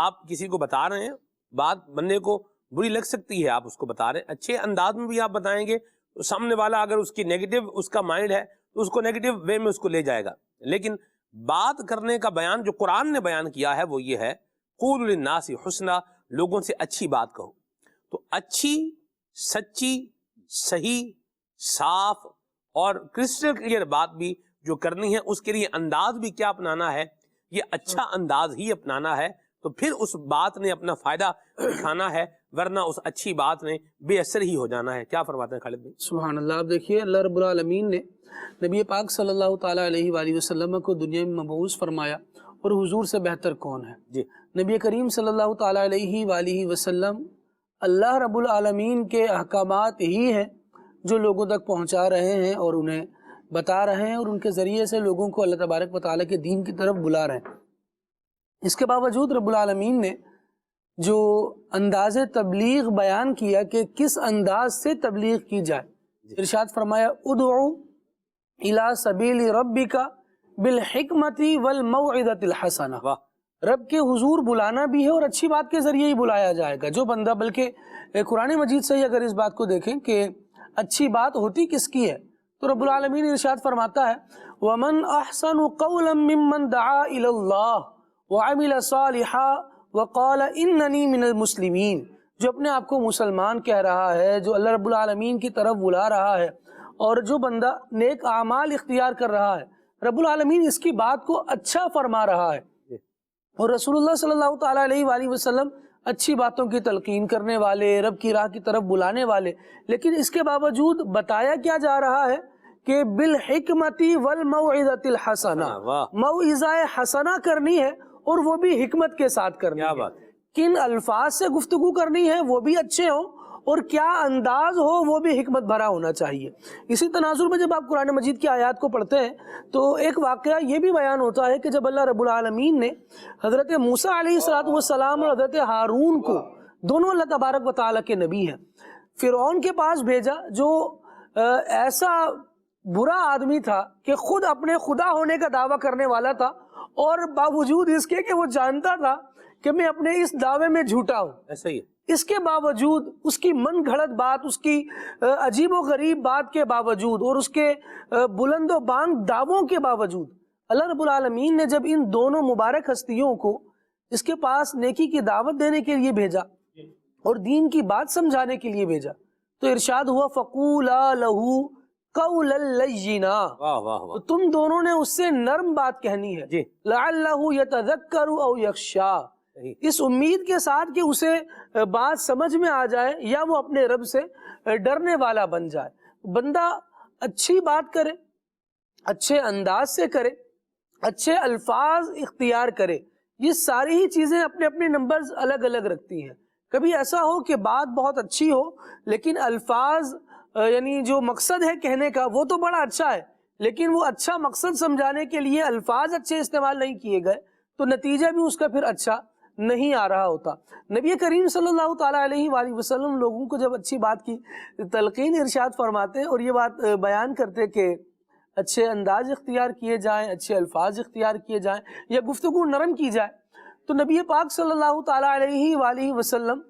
آپ کسی کو بتا رہے ہیں، بات بندے کو بری لگ سکتی ہے، آپ اس کو بتا رہے ہیں، اچھے انداز میں بھی آپ بتائیں گے تو سامنے والا اگر اس کی نیگیٹو اس کا مائنڈ ہے تو اس کو نیگیٹو وے میں اس کو لے جائے گا. لیکن بات کرنے کا بیان جو قرآن نے بیان کیا ہے وہ یہ ہے، قولوا للناس حسنا، لوگوں سے اچھی بات کہو. تو اچھی، سچی، صحیح، صاف اور کرسٹل کلیئر بات بھی جو کرنی ہے، اس کے لیے انداز بھی کیا اپنانا ہے، یہ اچھا انداز ہی اپنانا ہے. تو پھر اس بات نے اپنا فائدہ اٹھانا ہے، ورنہ اس اچھی بات نے بے اثر ہی ہو جانا ہے. کیا فرماتے ہیں خالد بھائی؟ سبحان اللہ. آپ دیکھیے اللہ رب العالمین نے نبی پاک صلی اللہ تعالیٰ علیہ وآلہ وسلم کو دنیا میں مبعوث فرمایا، اور حضور سے بہتر کون ہے؟ جی، نبی کریم صلی اللہ تعالیٰ علیہ وآلہ وسلم اللہ رب العالمین کے احکامات ہی ہیں جو لوگوں تک پہنچا رہے ہیں اور انہیں بتا رہے ہیں، اور ان کے ذریعے سے لوگوں کو اللہ تبارک و تعالیٰ کے دین کی طرف بلا رہے ہیں. اس کے باوجود رب العالمین نے جو انداز تبلیغ بیان کیا کہ کس انداز سے تبلیغ کی جائے، ارشاد فرمایا ادعو الی سبیل ربک بالحکمت والموعظۃ الحسنہ. رب کے حضور بلانا بھی ہے اور اچھی بات کے ذریعے ہی بلایا جائے گا. جو بندہ، بلکہ قرآن مجید سے ہی اگر اس بات کو دیکھیں کہ اچھی بات ہوتی کس کی ہے، تو رب العالمین ارشاد فرماتا ہے وَمَنْ أَحْسَنُ قَوْلًا مِّمَّنْ دَعَا إِلَى اللَّهِ وَعَمِلَ صَالِحًا وَقَالَ إِنَّنِي مِنَ الْمُسْلِمِينَ. جو اپنے آپ کو مسلمان کہہ رہا ہے، جو اللہ رب العالمین کی طرف بلا رہا ہے، اور جو بندہ نیک اعمال اختیار کر رہا ہے، رب العالمین اس کی بات کو اچھا فرما رہا ہے. اور رسول اللہ صلی اللہ تعالیٰ علیہ وآلہ وسلم اچھی باتوں کی تلقین کرنے والے، رب کی راہ کی طرف بلانے والے، لیکن اس کے باوجود بتایا کیا جا رہا ہے کہ بالحکمت والموعظۃ الحسنہ، موعظہ حسنہ کرنی ہے، اور وہ بھی حکمت کے ساتھ کرنی ہے. کن الفاظ سے گفتگو کرنی ہے وہ بھی اچھے ہوں، اور کیا انداز ہو وہ بھی حکمت بھرا ہونا چاہیے. اسی تناظر میں جب آپ قرآن مجید کی آیات کو پڑھتے ہیں تو ایک واقعہ یہ بھی بیان ہوتا ہے کہ جب اللہ رب العالمین نے حضرت موسیٰ علیہ السلام اور حضرت ہارون کو، دونوں اللہ تبارک و تعالیٰ کے نبی ہیں، فرعون کے پاس بھیجا، جو ایسا برا آدمی تھا کہ خود اپنے خدا ہونے کا دعویٰ کرنے والا تھا، اور باوجود اس کے کہ وہ جانتا تھا کہ میں اپنے اس دعوے میں جھوٹا ہوں، ایسا ہی ہے، اس کے باوجود، اس کی من گھڑت بات، اس کی عجیب و غریب بات کے باوجود، اور اس کے بلند و بانگ دعووں کے باوجود، اللہ رب العالمین نے جب ان دونوں مبارک ہستیوں کو اس کے پاس نیکی کی دعوت دینے کے لیے بھیجا اور دین کی بات سمجھانے کے لیے بھیجا، تو ارشاد ہوا فَقُولَا لَهُ قَوْلًا لَيِّنًا. تم دونوں نے اس سے نرم بات کہنی ہے، لَعَلَّهُ يَتَذَكَّرُ أَوْ يَخْشَىٰ، اس امید کے ساتھ کہ اسے بات سمجھ میں آ جائے یا وہ اپنے رب سے ڈرنے والا بن جائے. بندہ اچھی بات کرے، اچھے انداز سے کرے، اچھے الفاظ اختیار کرے، یہ ساری ہی چیزیں اپنے اپنے نمبرز الگ الگ رکھتی ہیں. کبھی ایسا ہو کہ بات بہت اچھی ہو لیکن الفاظ یعنی جو مقصد ہے کہنے کا وہ تو بڑا اچھا ہے، لیکن وہ اچھا مقصد سمجھانے کے لیے الفاظ اچھے استعمال نہیں کیے گئے تو نتیجہ بھی اس کا پھر اچھا نہیں آ رہا ہوتا۔ نبی کریم صلی اللہ تعالیٰ علیہ وآلہ وسلم لوگوں کو جب اچھی بات کی تلقین ارشاد فرماتے اور یہ بات بیان کرتے کہ اچھے انداز اختیار کیے جائیں، اچھے الفاظ اختیار کیے جائیں یا گفتگو نرم کی جائے، تو نبی پاک صلی اللہ تعالیٰ علیہ وآلہ وسلم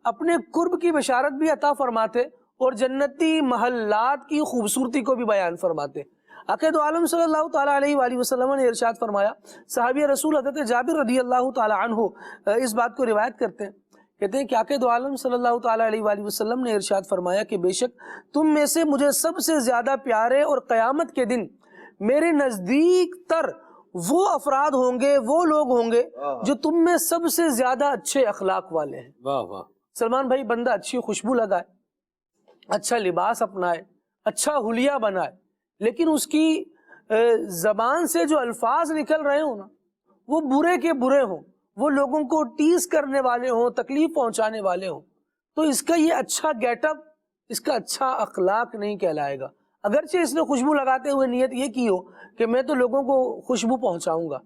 اپنے قرب کی بشارت بھی عطا فرماتے اور جنتی محلات کی خوبصورتی کو بھی بیان فرماتے۔ آقا دو عالم صلی اللہ تعالیٰ علیہ وآلہ وسلم نے ارشاد فرمایا، صحابی رسول حضرت جابر رضی اللہ تعالیٰ عنہ اس بات کو روایت کرتے ہیں، کہتے ہیں کہ آقا دو عالم صلی اللہ تعالیٰ علیہ وآلہ وسلم نے ارشاد فرمایا کہ بے شک تم میں سے مجھے سب سے زیادہ پیارے اور قیامت کے دن میرے نزدیک تر وہ افراد ہوں گے، وہ لوگ ہوں گے جو تم میں سب سے زیادہ اچھے اخلاق والے ہیں۔ واہ واہ۔ سلمان بھائی، بندہ اچھی خوشبو لگائے، اچھا لباس اپنائے، اچھا حلیہ بنائے، لیکن اس کی زبان سے جو الفاظ نکل رہے ہوں نا وہ برے کے برے ہوں، وہ لوگوں کو ٹیز کرنے والے ہوں، تکلیف پہنچانے والے ہوں، تو اس کا یہ اچھا گیٹ اپ، اس کا اچھا اخلاق نہیں کہلائے گا۔ اگرچہ اس نے خوشبو لگاتے ہوئے نیت یہ کی ہو کہ میں تو لوگوں کو خوشبو پہنچاؤں گا،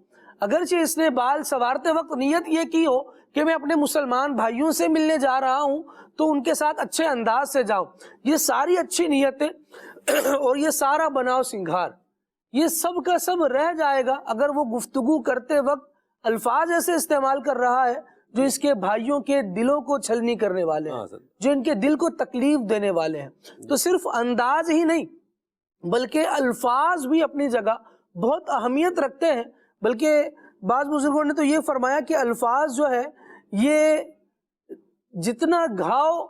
اگرچہ اس نے بال سنوارتے وقت نیت یہ کی ہو کہ میں اپنے مسلمان بھائیوں سے ملنے جا رہا ہوں تو ان کے ساتھ اچھے انداز سے جاؤں، یہ ساری اچھی نیتیں اور یہ سارا بناؤ سنگھار یہ سب کا سب رہ جائے گا اگر وہ گفتگو کرتے وقت الفاظ ایسے استعمال کر رہا ہے جو اس کے بھائیوں کے دلوں کو چھلنی کرنے والے ہیں، جو ان کے دل کو تکلیف دینے والے ہیں۔ تو صرف انداز ہی نہیں بلکہ الفاظ بھی اپنی جگہ بہت اہمیت رکھتے ہیں، بلکہ بعض بزرگوں نے تو یہ فرمایا کہ الفاظ جو ہے یہ جتنا گھاؤ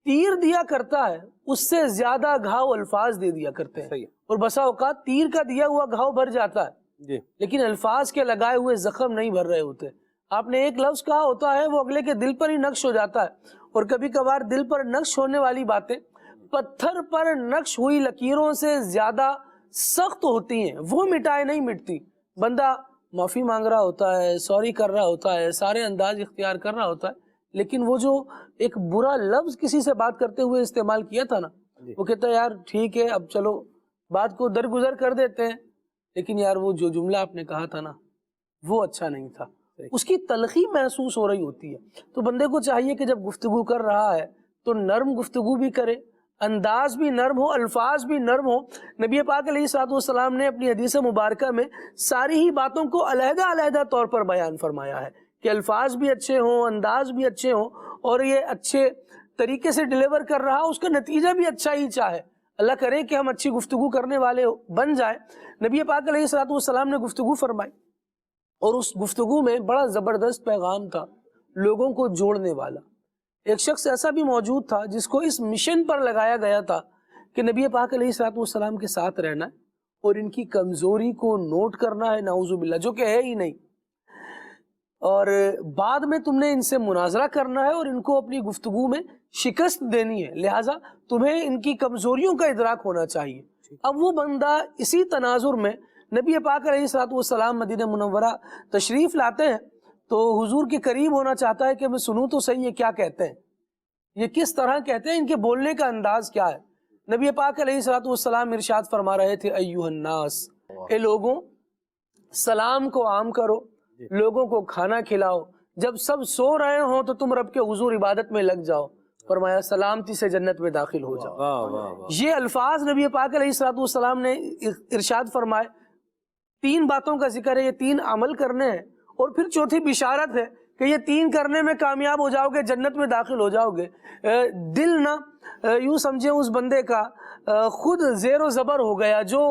تیر دیا کرتا ہے اس سے زیادہ گھاؤ الفاظ دے دیا کرتے ہیں، اور بسا اوقات تیر کا دیا ہوا گھاؤ بھر جاتا ہے لیکن الفاظ کے لگائے ہوئے زخم نہیں بھر رہے ہوتے۔ آپ نے ایک لفظ کہا ہوتا ہے وہ اگلے کے دل پر ہی نقش ہو جاتا ہے، اور کبھی کبھار دل پر نقش ہونے والی باتیں پتھر پر نقش ہوئی لکیروں سے زیادہ سخت ہوتی ہیں، وہ مٹائے نہیں مٹتی۔ بندہ معافی مانگ رہا ہوتا ہے، سوری کر رہا ہوتا ہے، سارے انداز اختیار کر رہا ہوتا ہے، لیکن وہ جو ایک برا لفظ کسی سے بات کرتے ہوئے استعمال کیا تھا نا، وہ کہتا ہے یار ٹھیک ہے اب چلو بات کو درگزر کر دیتے ہیں، لیکن یار وہ جو جملہ آپ نے کہا تھا نا وہ اچھا نہیں تھا، اس کی تلخی محسوس ہو رہی ہوتی ہے۔ تو بندے کو چاہیے کہ جب گفتگو کر رہا ہے تو نرم گفتگو بھی کرے، انداز بھی نرم ہو، الفاظ بھی نرم ہو۔ نبی پاک علیہ الصلوۃ والسلام نے اپنی حدیث مبارکہ میں ساری ہی باتوں کو علیحدہ علیحدہ طور پر بیان فرمایا ہے کہ الفاظ بھی اچھے ہوں، انداز بھی اچھے ہوں، اور یہ اچھے طریقے سے ڈیلیور کر رہا اس کا نتیجہ بھی اچھا ہی چاہے۔ اللہ کرے کہ ہم اچھی گفتگو کرنے والے بن جائیں۔ نبی پاک علیہ الصلوۃ والسلام نے گفتگو فرمائی اور اس گفتگو میں بڑا زبردست پیغام تھا، لوگوں کو جوڑنے والا۔ ایک شخص ایسا بھی موجود تھا جس کو اس مشن پر لگایا گیا تھا کہ نبی پاک علیہ الصلوۃ والسلام کے ساتھ رہنا ہے اور ان کی کمزوری کو نوٹ کرنا ہے، نعوذ باللہ، جو کہ ہے ہی نہیں، اور بعد میں تم نے ان سے مناظرہ کرنا ہے اور ان کو اپنی گفتگو میں شکست دینی ہے، لہٰذا تمہیں ان کی کمزوریوں کا ادراک ہونا چاہیے۔ اب وہ بندہ اسی تناظر میں نبی پاک علیہ الصلوۃ والسلام مدینہ منورہ تشریف لاتے ہیں تو حضور کے قریب ہونا چاہتا ہے کہ میں سنوں تو صحیح یہ کیا کہتے ہیں، یہ کس طرح کہتے ہیں، ان کے بولنے کا انداز کیا ہے۔ نبی پاک علیہ الصلوۃ والسلام ارشاد فرما رہے تھے، ایھا الناس، اے لوگوں، سلام کو عام کرو، لوگوں کو کھانا کھلاؤ، جب سب سو رہے ہوں تو تم رب کے حضور عبادت میں لگ جاؤ، فرمایا سلامتی سے جنت میں داخل ہو جاؤ۔ یہ الفاظ نبی پاک علیہ الصلوۃ والسلام نے ارشاد فرمائے۔ 3 باتوں کا ذکر ہے، یہ 3 عمل کرنے ہیں، اور پھر چوتھی بشارت ہے کہ یہ 3 کرنے میں کامیاب ہو جاؤ گے، جنت میں داخل ہو جاؤ گے۔ دل نہ یوں سمجھے اس بندے کا خود زیر و زبر ہو گیا، جو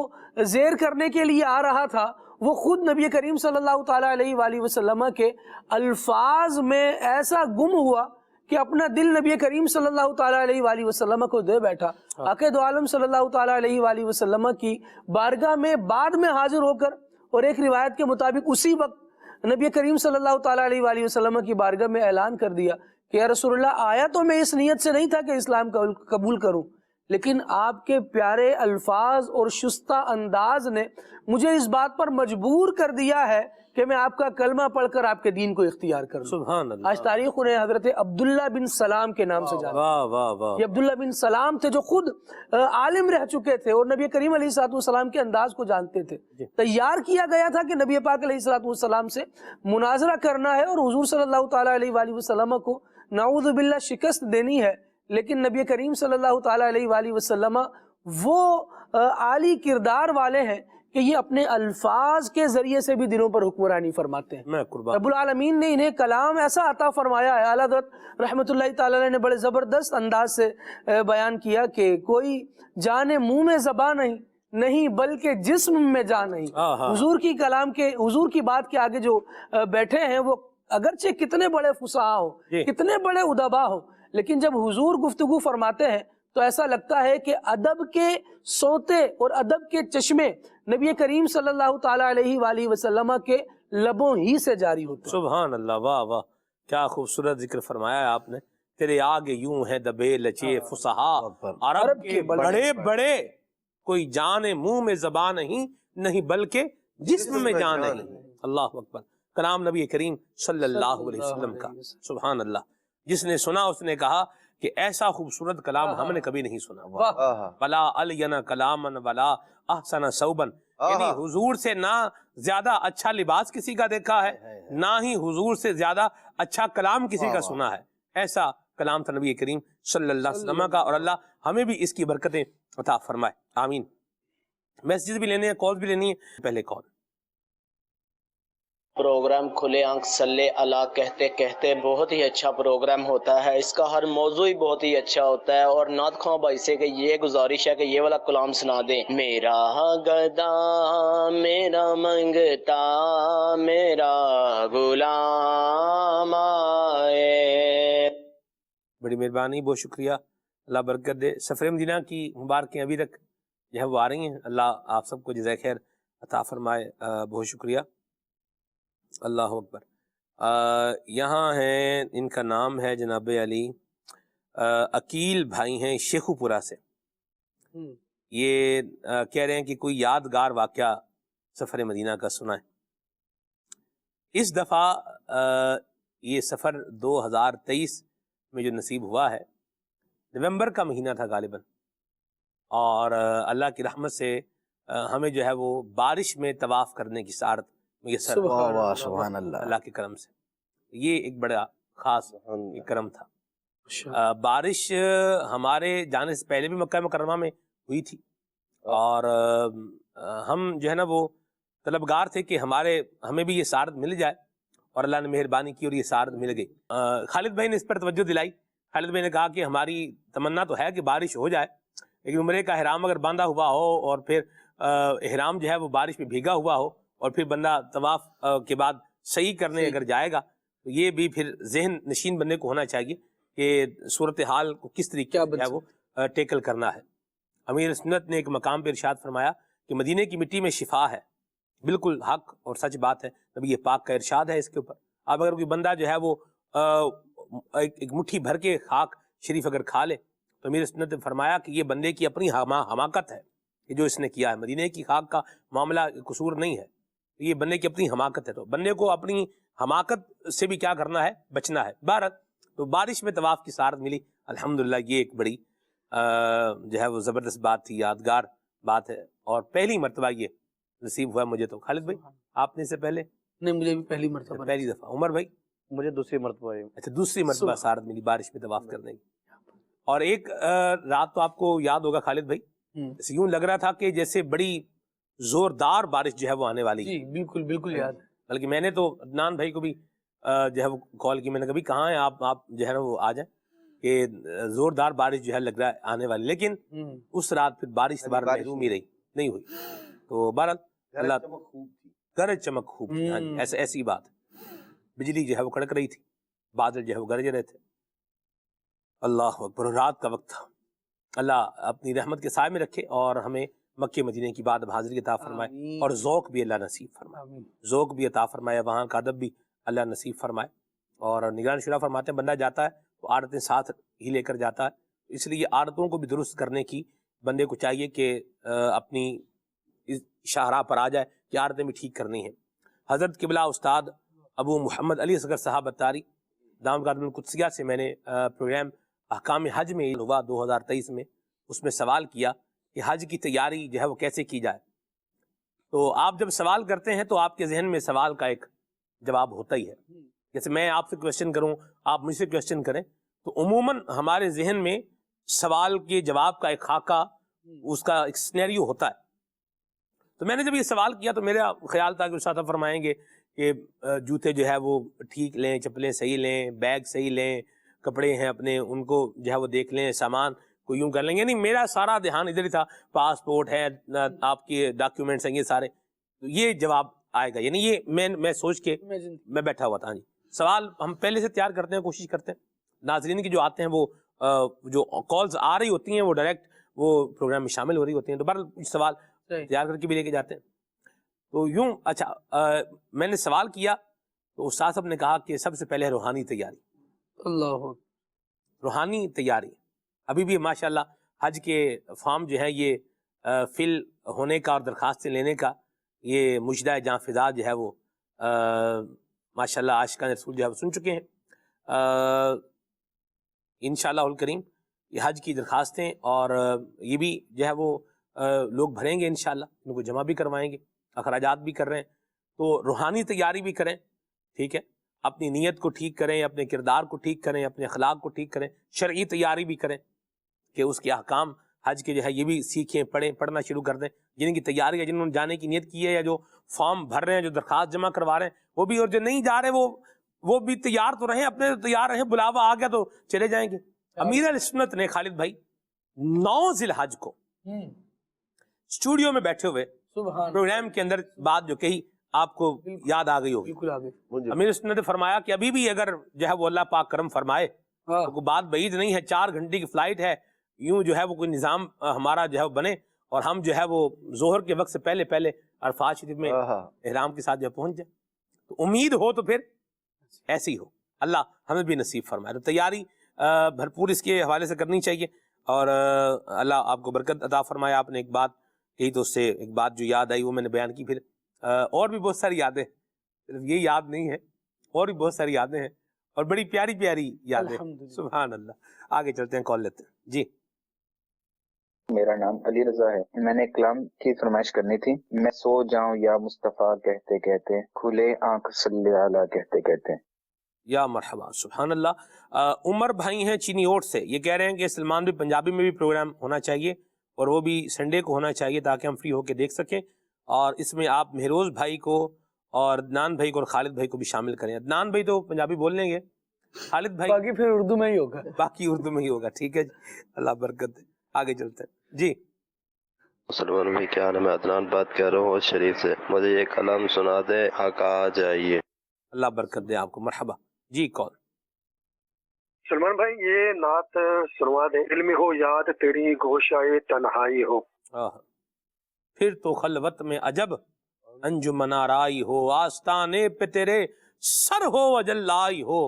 زیر کرنے کے لیے آ رہا تھا وہ خود نبی کریم صلی اللہ تعالیٰ علیہ وآلہ وسلم کے الفاظ میں ایسا گم ہوا کہ اپنا دل نبی کریم صلی اللہ تعالیٰ علیہ وآلہ وسلم کو دے بیٹھا۔ آقا دو عالم صلی اللہ تعالیٰ علیہ وآلہ وسلم کی بارگاہ میں بعد میں حاضر ہو کر، اور ایک روایت کے مطابق اسی وقت نبی کریم صلی اللہ تعالیٰ علیہ وآلہ وسلم کی بارگاہ میں اعلان کر دیا کہ یا رسول اللہ، آیا تو میں اس نیت سے نہیں تھا کہ اسلام قبول کروں، لیکن آپ کے پیارے الفاظ اور شستہ انداز نے مجھے اس بات پر مجبور کر دیا ہے کہ میں آپ کا کلمہ پڑھ کر آپ کے دین کو اختیار کروں. سبحان اللہ. آج تاریخ انہیں حضرت عبداللہ بن سلام کے نام سے جانا. واہ واہ واہ. یہ عبداللہ بن سلام تھے جو خود عالم رہ چکے تھے اور نبی کریم علیہ الصلوۃ والسلام کے انداز کو جانتے تھے. تیار کیا گیا تھا کہ نبی پاک علیہ الصلوۃ والسلام سے مناظرہ کرنا ہے اور حضور صلی اللہ تعالیٰ علیہ وآلہ وسلم کو نعوذ باللہ شکست دینی ہے. لیکن نبی کریم صلی اللہ تعالیٰ علیہ وآلہ وسلم وہ عالی کردار والے ہیں کہ یہ اپنے الفاظ کے ذریعے سے بھی دلوں پر حکمرانی فرماتے ہیں. میں قربان. رب العالمین نے انہیں کلام ایسا عطا فرمایا ہے. اعلیٰ حضرت رحمۃ اللہ تعالیٰ علیہ نے بڑے زبردست انداز سے بیان کیا کہ کوئی جان منہ میں زبان نہیں بلکہ جسم میں جان نہیں. حضور کی کلام کے حضور کی بات کے آگے جو بیٹھے ہیں وہ اگرچہ کتنے بڑے فصحا ہو, کتنے بڑے ادبا ہو, لیکن جب حضور گفتگو فرماتے ہیں تو ایسا لگتا ہے کہ ادب کے سوتے اور ادب کے چشمے نبی کریم صلی اللہ تعالیٰ علیہ وآلہ وسلم کے لبوں ہی سے جاری ہوتے ہیں. سبحان اللہ. واہ واہ, کیا خوبصورت ذکر فرمایا ہے آپ نے. تیرے آگے یوں ہے دبے لچے فصحا عرب کے بڑے بڑے, کوئی جان منہ میں زبان نہیں بلکہ جسم میں جان نہیں. اللہ اکبر. کلام نبی کریم صلی اللہ علیہ وسلم کا. سبحان اللہ. جس نے سنا اس نے کہا کہ ایسا خوبصورت کلام ہم نے کبھی نہیں سنا. ولا الین کلامن ولا احسن ثوبا, یعنی حضور سے نہ زیادہ اچھا لباس کسی کا دیکھا ہے, نہ ہی حضور سے زیادہ اچھا کلام کسی کا سنا ہے. ایسا کلام تھا نبی کریم صلی اللہ علیہ وسلم کا, اور اللہ ہمیں بھی اس کی برکتیں عطا فرمائے. آمین. میسیج بھی لینے ہیں, کال بھی لینی ہے. پہلے کال. پروگرام کھلے آنکھ صلی اللہ کہتے کہتے بہت ہی اچھا پروگرام ہوتا ہے. اس کا ہر موضوع ہی بہت ہی اچھا ہوتا ہے. اور نعت خواں بھائی سے کہ یہ گزارش ہے کہ یہ والا کلام سنا دیں. میرا گدا میرا منگتا میرا غلام آئے. بڑی مہربانی, بہت شکریہ, اللہ برکت دے. سفر مدینہ کی مبارکیں ابھی تک جو ہے وہ آ رہی ہیں. اللہ آپ سب کو جزائے خیر عطا فرمائے. بہت شکریہ. اللہ اکبر. یہاں ہیں, ان کا نام ہے جناب علی عقیل بھائی ہیں شیخو پورہ سے. یہ کہہ رہے ہیں کہ کوئی یادگار واقعہ سفر مدینہ کا سنا ہے. اس دفعہ یہ سفر 2023 میں جو نصیب ہوا ہے, نومبر کا مہینہ تھا غالباً, اور اللہ کی رحمت سے ہمیں جو ہے وہ بارش میں طواف کرنے کی سعادت میسر. سبحان اللہ. اللہ کے کرم سے یہ ایک بڑا خاص کرم تھا. بارش ہمارے جانے سے پہلے بھی مکہ مکرمہ میں ہوئی تھی, اور ہم جو ہے نا وہ طلبگار تھے کہ ہمیں بھی یہ سعادت مل جائے, اور اللہ نے مہربانی کی اور یہ سعادت مل گئی. خالد بھائی نے اس پر توجہ دلائی. خالد بھائی نے کہا کہ ہماری تمنا تو ہے کہ بارش ہو جائے, لیکن عمرے کا احرام اگر باندھا ہوا ہو اور پھر احرام جو ہے وہ بارش میں بھیگا ہوا ہو, اور پھر بندہ طواف کے بعد صحیح کرنے اگر جائے گا, تو یہ بھی پھر ذہن نشین بننے کو ہونا چاہیے کہ صورتحال کو کس طریقے سے ہے وہ ٹیکل کرنا ہے. امیر سنت نے ایک مقام پہ ارشاد فرمایا کہ مدینے کی مٹی میں شفا ہے. بالکل حق اور سچ بات ہے, نبی پاک کا ارشاد ہے اس کے اوپر. اب اگر کوئی بندہ جو ہے وہ ایک مٹھی بھر کے خاک شریف اگر کھا لے, تو امیر سنت نے فرمایا کہ یہ بندے کی اپنی حماقت ہے کہ جو اس نے کیا ہے. مدینے کی خاک کا معاملہ قصور نہیں ہے, یہ بندے کی اپنی حماقت ہے. تو بندے کو اپنی حماقت سے بھی کیا کرنا ہے, بچنا ہے. بہرحال تو بارش میں طواف کی سعادت ملی الحمدللہ. یہ ایک بڑی جو ہے وہ زبردست بات تھی, یادگار بات ہے, اور پہلی مرتبہ یہ نصیب ہوا مجھے. تو خالد بھائی آپ نے سے پہلے؟ نہیں, مجھے بھی پہلی مرتبہ. پہلی دفعہ. عمر بھائی؟ مجھے دوسری مرتبہ. اچھا, دوسری مرتبہ سعادت ملی بارش میں طواف کرنے کی. اور ایک رات تو آپ کو یاد ہوگا خالد بھائی, یوں لگ رہا تھا کہ جیسے بڑی زوردار بارش جو ہے وہ آنے والی. جی بالکل بالکل یاد ہے. بلکہ میں نے تو عدنان بھائی کو بھی جو ہے وہ کال کی, میں نے کبھی کہاں ہیں آپ جو ہے نا وہ آ جائیں, کہ زوردار بارش جو ہے لگ رہا ہے آنے والی. لیکن اس رات پھر بارش بار محروم ہی رہی, نہیں ہوئی. تو بہرحال اللہ گرج چمک خوب تھی. ایسی بات, بجلی جو ہے وہ کڑک رہی تھی, بادل جو ہے وہ گرج رہے تھے. اللہ اکبر. رات کا وقت تھا. اللہ اپنی رحمت کے سائے میں رکھے اور ہمیں مکہ مدینے کی بعد حاضری عطا فرمائے, اور ذوق بھی اللہ نصیب فرمائے. ذوق بھی عطا فرمائے, وہاں کا ادب بھی اللہ نصیب فرمائے. اور نگران شورا فرماتے ہیں بندہ جاتا ہے تو عادتیں ساتھ ہی لے کر جاتا ہے, اس لیے عادتوں کو بھی درست کرنے کی بندے کو چاہیے کہ اپنی شاہراہ پر آ جائے کہ عادتیں بھی ٹھیک کرنی ہیں۔ حضرت قبلہ استاد ابو محمد علی اصغر صاحب اتاری دامت قدم القدسیہ سے میں نے پروگرام احکام حج میں ہوا 2023 میں، اس میں سوال کیا کہ حج کی تیاری جو ہے وہ کیسے کی جائے۔ تو آپ جب سوال کرتے ہیں تو آپ کے ذہن میں سوال کا ایک جواب ہوتا ہی ہے۔ جیسے میں آپ سے کویشچن کروں، آپ مجھ سے کویشچن کریں، تو عموماً ہمارے ذہن میں سوال کے جواب کا ایک خاکہ، اس کا ایک سینیریو ہوتا ہے۔ تو میں نے جب یہ سوال کیا تو میرا خیال تھا کہ استاد صاحب فرمائیں گے کہ جوتے جو ہے وہ ٹھیک لیں، چپلیں صحیح لیں، بیگ صحیح لیں، کپڑے ہیں اپنے ان کو جو ہے وہ دیکھ لیں، سامان کو یوں کر لیں گے۔ نہیں، میرا سارا دھیان ادھر ہی تھا، پاسپورٹ ہے، آپ کے ڈاکیومنٹس ہیں، یہ سارے، تو یہ جواب آئے گا، یعنی یہ میں سوچ کے میں بیٹھا ہوا تھا۔ ہاں جی، سوال ہم پہلے سے تیار کرتے ہیں، کوشش کرتے ہیں۔ ناظرین کی جو آتے ہیں وہ جو کالز آ رہی ہوتی ہیں وہ ڈائریکٹ وہ پروگرام میں شامل ہو رہی ہوتی ہیں، تو بہرحال کچھ سوال تیار کر کے بھی لے کے جاتے ہیں۔ تو یوں اچھا میں نے سوال کیا تو استاد صاحب نے کہا کہ سب سے پہلے روحانی تیاری، اللہ روحانی تیاری۔ ابھی بھی ماشاءاللہ حج کے فارم جو ہے یہ فل ہونے کا اور درخواستیں لینے کا یہ مجدہ جاں فضا جو ہے وہ ماشاءاللہ عاشقان رسول جو ہے وہ سن چکے ہیں۔ انشاءاللہ الکریم یہ حج کی درخواستیں اور یہ بھی جو ہے وہ لوگ بھریں گے انشاءاللہ، ان کو جمع بھی کروائیں گے، اخراجات بھی کر رہے ہیں۔ تو روحانی تیاری بھی کریں، ٹھیک ہے، اپنی نیت کو ٹھیک کریں، اپنے کردار کو ٹھیک کریں، اپنے اخلاق کو ٹھیک کریں، شرعی تیاری بھی کریں کہ اس کے احکام حج کے جو ہے یہ بھی سیکھیں، پڑھیں، پڑھنا شروع کر دیں۔ جن کی تیاری ہے، جنہوں نے جانے کی نیت کی ہے یا جو فارم بھر رہے ہیں، جو درخواست جمع کروا رہے ہیں وہ بھی، اور جو نہیں جا رہے وہ بھی تیار تو رہیں، اپنے تیار رہیں، بلاوا آ گیا تو چلے جائیں گے۔ امیر علیہ سنت نے خالد بھائی 9 ذی الحج کو اسٹوڈیو میں بیٹھے ہوئے پروگرام کے اندر بات جو کہی آپ کو یاد آ گئی ہوگی۔ امیر سنت نے فرمایا کہ ابھی بھی اگر جو ہے وہ اللہ پاک کرم فرمائے تو کوئی بات بعید نہیں ہے، 4 گھنٹے کی فلائٹ ہے، یوں جو ہے وہ کوئی نظام ہمارا جو ہے وہ بنے اور ہم جو ہے وہ ظہر کے وقت سے پہلے عرفات شریف میں احرام کے ساتھ جو پہنچ جائے۔ تو امید ہو تو پھر ایسی ہو، اللہ ہمیں بھی نصیب فرمائے۔ تو تیاری بھرپور اس کے حوالے سے کرنی چاہیے، اور اللہ آپ کو برکت عطا فرمائے۔ آپ نے ایک بات کہی تو اس سے ایک بات جو یاد آئی وہ میں نے بیان کی، پھر اور بھی بہت ساری یادیں، صرف یہ یاد نہیں ہے، اور بھی بہت ساری یادیں ہیں اور بڑی پیاری پیاری یادیں، سبحان اللہ۔ آگے چلتے ہیں، کال لیتے ہیں جی۔ میرا نام علی رضا ہے، میں نے کلام کی فرمائش کرنی تھی۔ میں سو جاؤں یا مصطفیٰ کہتے کہتے، کھلے آنکھ صلی علی کہتے کہتے۔ یا مرحبا، سبحان اللہ۔ عمر بھائی ہیں چینی اوٹ سے، یہ کہہ رہے ہیں کہ سلمان بھی پنجابی میں بھی پروگرام ہونا چاہیے اور وہ بھی سنڈے کو ہونا چاہیے تاکہ ہم فری ہو کے دیکھ سکیں، اور اس میں آپ مہروز بھائی کو اور عدنان بھائی کو اور خالد بھائی کو بھی شامل کریں۔ عدنان بھائی تو پنجابی بول لیں گے، خالد بھائی باقی پھر اردو میں ہی ہوگا، باقی اردو میں ہی ہوگا، ٹھیک ہے جی، اللہ برکت دے۔ آگے چلتے ہیں جی۔ مسلمان بھی کیا نام ہے، عدنان بات کر رہا ہوں شریف سے، مجھے یہ کلام سنا دے، آقا آ جائیے۔ اللہ برکت دے آپ کو، مرحبا جی۔ کال سلمان بھائی یہ نعت سنوا دیں، دل میں ہو یاد تیری گوشائے تنہائی ہو، پھر تو خلوت میں عجب انجمن آرائی ہو، آستانے پہ تیرے سر ہو اجلائی ہو،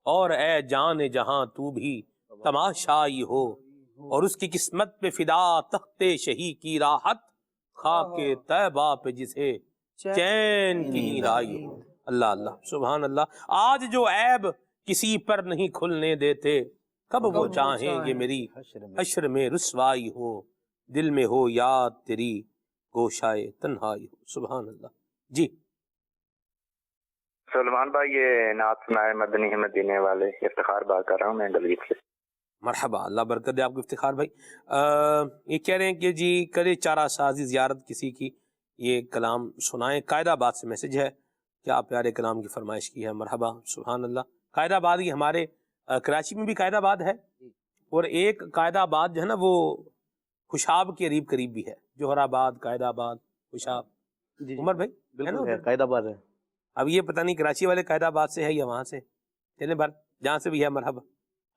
اور اے جان جہاں تو بھی تماشائی ہو، اور اس کی قسمت پہ فدا تخت شہی کی راحت، خاک طیبہ پہ جسے چین کی نیند آئی ہو۔ اللہ اللہ، سبحان اللہ۔ آج جو عیب کسی پر نہیں کھلنے دیتے، کب وہ چاہیں گے میری حشر میں رسوائی ہو، دل میں ہو یاد تیری گوشائے تنہائی ہو، سبحان اللہ جی۔ سلمان بھائی یہ نعت سنائے مدنی مدینے والے، افتخار بات کر رہا ہوں میں گلگیت سے۔ مرحبا، اللہ برکت دے آپ کو افتخار بھائی۔ یہ کہہ رہے ہیں کہ جی کرے چارہ سازی زیارت کسی کی، یہ کلام سنائیں۔ قائد آباد سے میسج ہے، کیا پیارے کلام کی فرمائش کی ہے، مرحبا، سبحان اللہ۔ قائد آباد ہی ہمارے کراچی میں بھی قائد آباد ہے، اور ایک قائد آباد جو ہے نا وہ خوشاب کے قریب بھی ہے، جوہر آباد، قائد آباد، خوشاب۔ عمر بھائی بالکل قائد آباد ہے۔ اب یہ پتہ نہیں کراچی والے قائد آباد سے ہے یا وہاں سے، چلیں بھر جہاں سے بھی ہے، مرحبا۔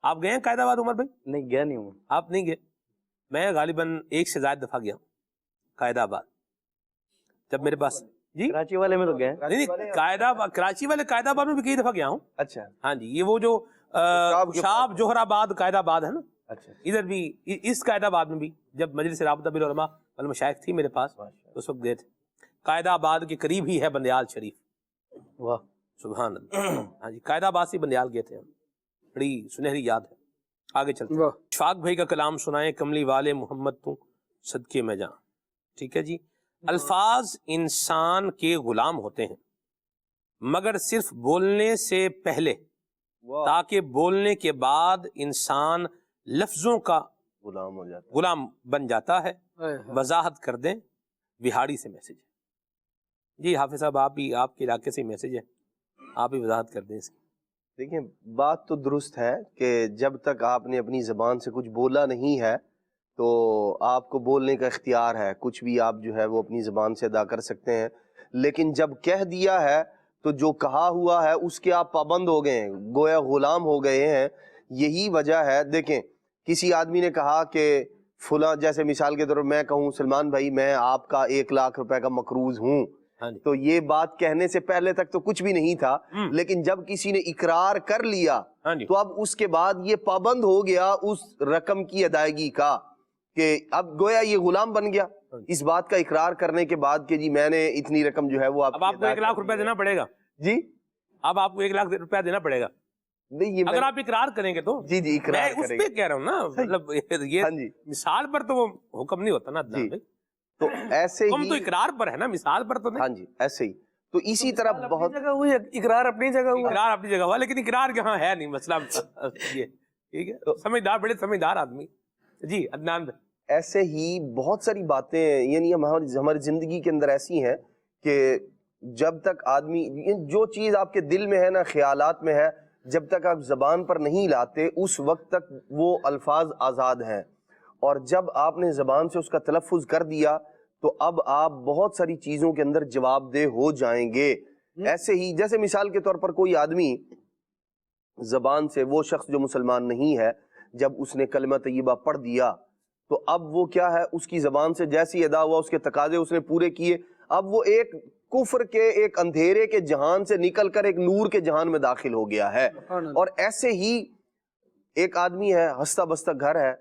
آپ گئے ہیں قائد آباد عمر بھائی؟ نہیں گیا نہیں ہوں۔ آپ نہیں گئے؟ میں غالباً 1 سے زائد دفعہ گیا ہوں قائد آباد، جب میرے پاس جی کراچی والے میں تو گئے، نہیں قائد آباد، کراچی والے قائد آباد میں بھی کئی دفعہ گیا ہوں۔ اچھا ہاں جی، یہ وہ جو خوشاب جوہر آباد قائد آباد ہے نا، اچھا ادھر بھی اس قائد آباد میں بھی جب مجلس رابطہ بالعلماء والمشائخ تھی میرے پاس تو اس وقت گئے تھے. قائد آباد کے قریب ہی ہے بندیال شریف. واہ سبحان اللہ. ہاں جی قائد آباد سے بندیال گئے تھے ہم. بڑی سنہری یاد ہے. آگے چلتے ہیں. اشفاق بھائی کا کلام سنائیں کملی والے محمد تو صدقے میں جاں. ٹھیک ہے جی. الفاظ انسان کے غلام ہوتے ہیں مگر صرف بولنے سے پہلے، تاکہ بولنے کے بعد انسان لفظوں کا غلام ہو جاتا غلام بن جاتا ہے. وضاحت کر دیں. بہاڑی سے میسج ہے جی. حافظ صاحب آپ بھی، آپ کے علاقے سے میسج ہے، آپ ہی وضاحت کر دیں اس کی. دیکھیں بات تو درست ہے کہ جب تک آپ نے اپنی زبان سے کچھ بولا نہیں ہے تو آپ کو بولنے کا اختیار ہے. کچھ بھی آپ جو ہے وہ اپنی زبان سے ادا کر سکتے ہیں، لیکن جب کہہ دیا ہے تو جو کہا ہوا ہے اس کے آپ پابند ہو گئے ہیں، گویا غلام ہو گئے ہیں. یہی وجہ ہے. دیکھیں کسی آدمی نے کہا کہ فلاں، جیسے مثال کے طور پر میں کہوں سلمان بھائی میں آپ کا 1,00,000 روپے کا مقروض ہوں، تو یہ بات کہنے سے پہلے تک تو کچھ بھی نہیں تھا، لیکن جب کسی نے اقرار کر لیا تو اب اس کے بعد یہ پابند ہو گیا اس رقم کی ادائیگی کا، کہ اب گویا یہ غلام بن گیا اس بات کا اقرار کرنے کے بعد کہ جی میں نے اتنی رقم جو ہے وہ اب آپ کو 1,00,000 روپے دینا پڑے گا. جی اب آپ کو 1,00,000 روپے دینا پڑے گا نہیں، اگر آپ اقرار کریں گے تو. جی جی اقرار میں اس پہ کہہ رہا ہوں نا، مطلب یہ مثال پر تو وہ حکم نہیں ہوتا نا عدنان بھائی. تو ایسے ہم تو اقرار پر ہے نا، مثال پر تو نہیں. ہاں جی ایسے ہی. تو اسی طرح بہت جگہ ہوئی، اقرار اپنی جگہ ہوا، اقرار اپنی جگہ ہوا، لیکن اقرار یہاں ہے نہیں مسئلہ. یہ ٹھیک ہے، سمجھدار، بڑے سمجھدار آدمی. جی عدنان بھائی. ایسے ہی بہت ساری باتیں یعنی ہماری زندگی کے اندر ایسی ہیں کہ جب تک آدمی جو چیز آپ کے دل میں ہے نا، خیالات میں ہے، جب تک آپ زبان پر نہیں لاتے اس وقت تک وہ الفاظ آزاد ہیں، اور جب آپ نے زبان سے اس کا تلفظ کر دیا تو اب آپ بہت ساری چیزوں کے اندر جواب دہ ہو جائیں گے. ایسے ہی جیسے مثال کے طور پر کوئی آدمی زبان سے، وہ شخص جو مسلمان نہیں ہے، جب اس نے کلمہ طیبہ پڑھ دیا تو اب وہ کیا ہے، اس کی زبان سے جیسی ادا ہوا، اس کے تقاضے اس نے پورے کیے، اب وہ ایک کفر کے، ایک اندھیرے کے جہان سے نکل کر ایک نور کے جہان میں داخل ہو گیا ہے. اور ایسے ہی ایک آدمی ہے، ہنستا بستا گھر ہے،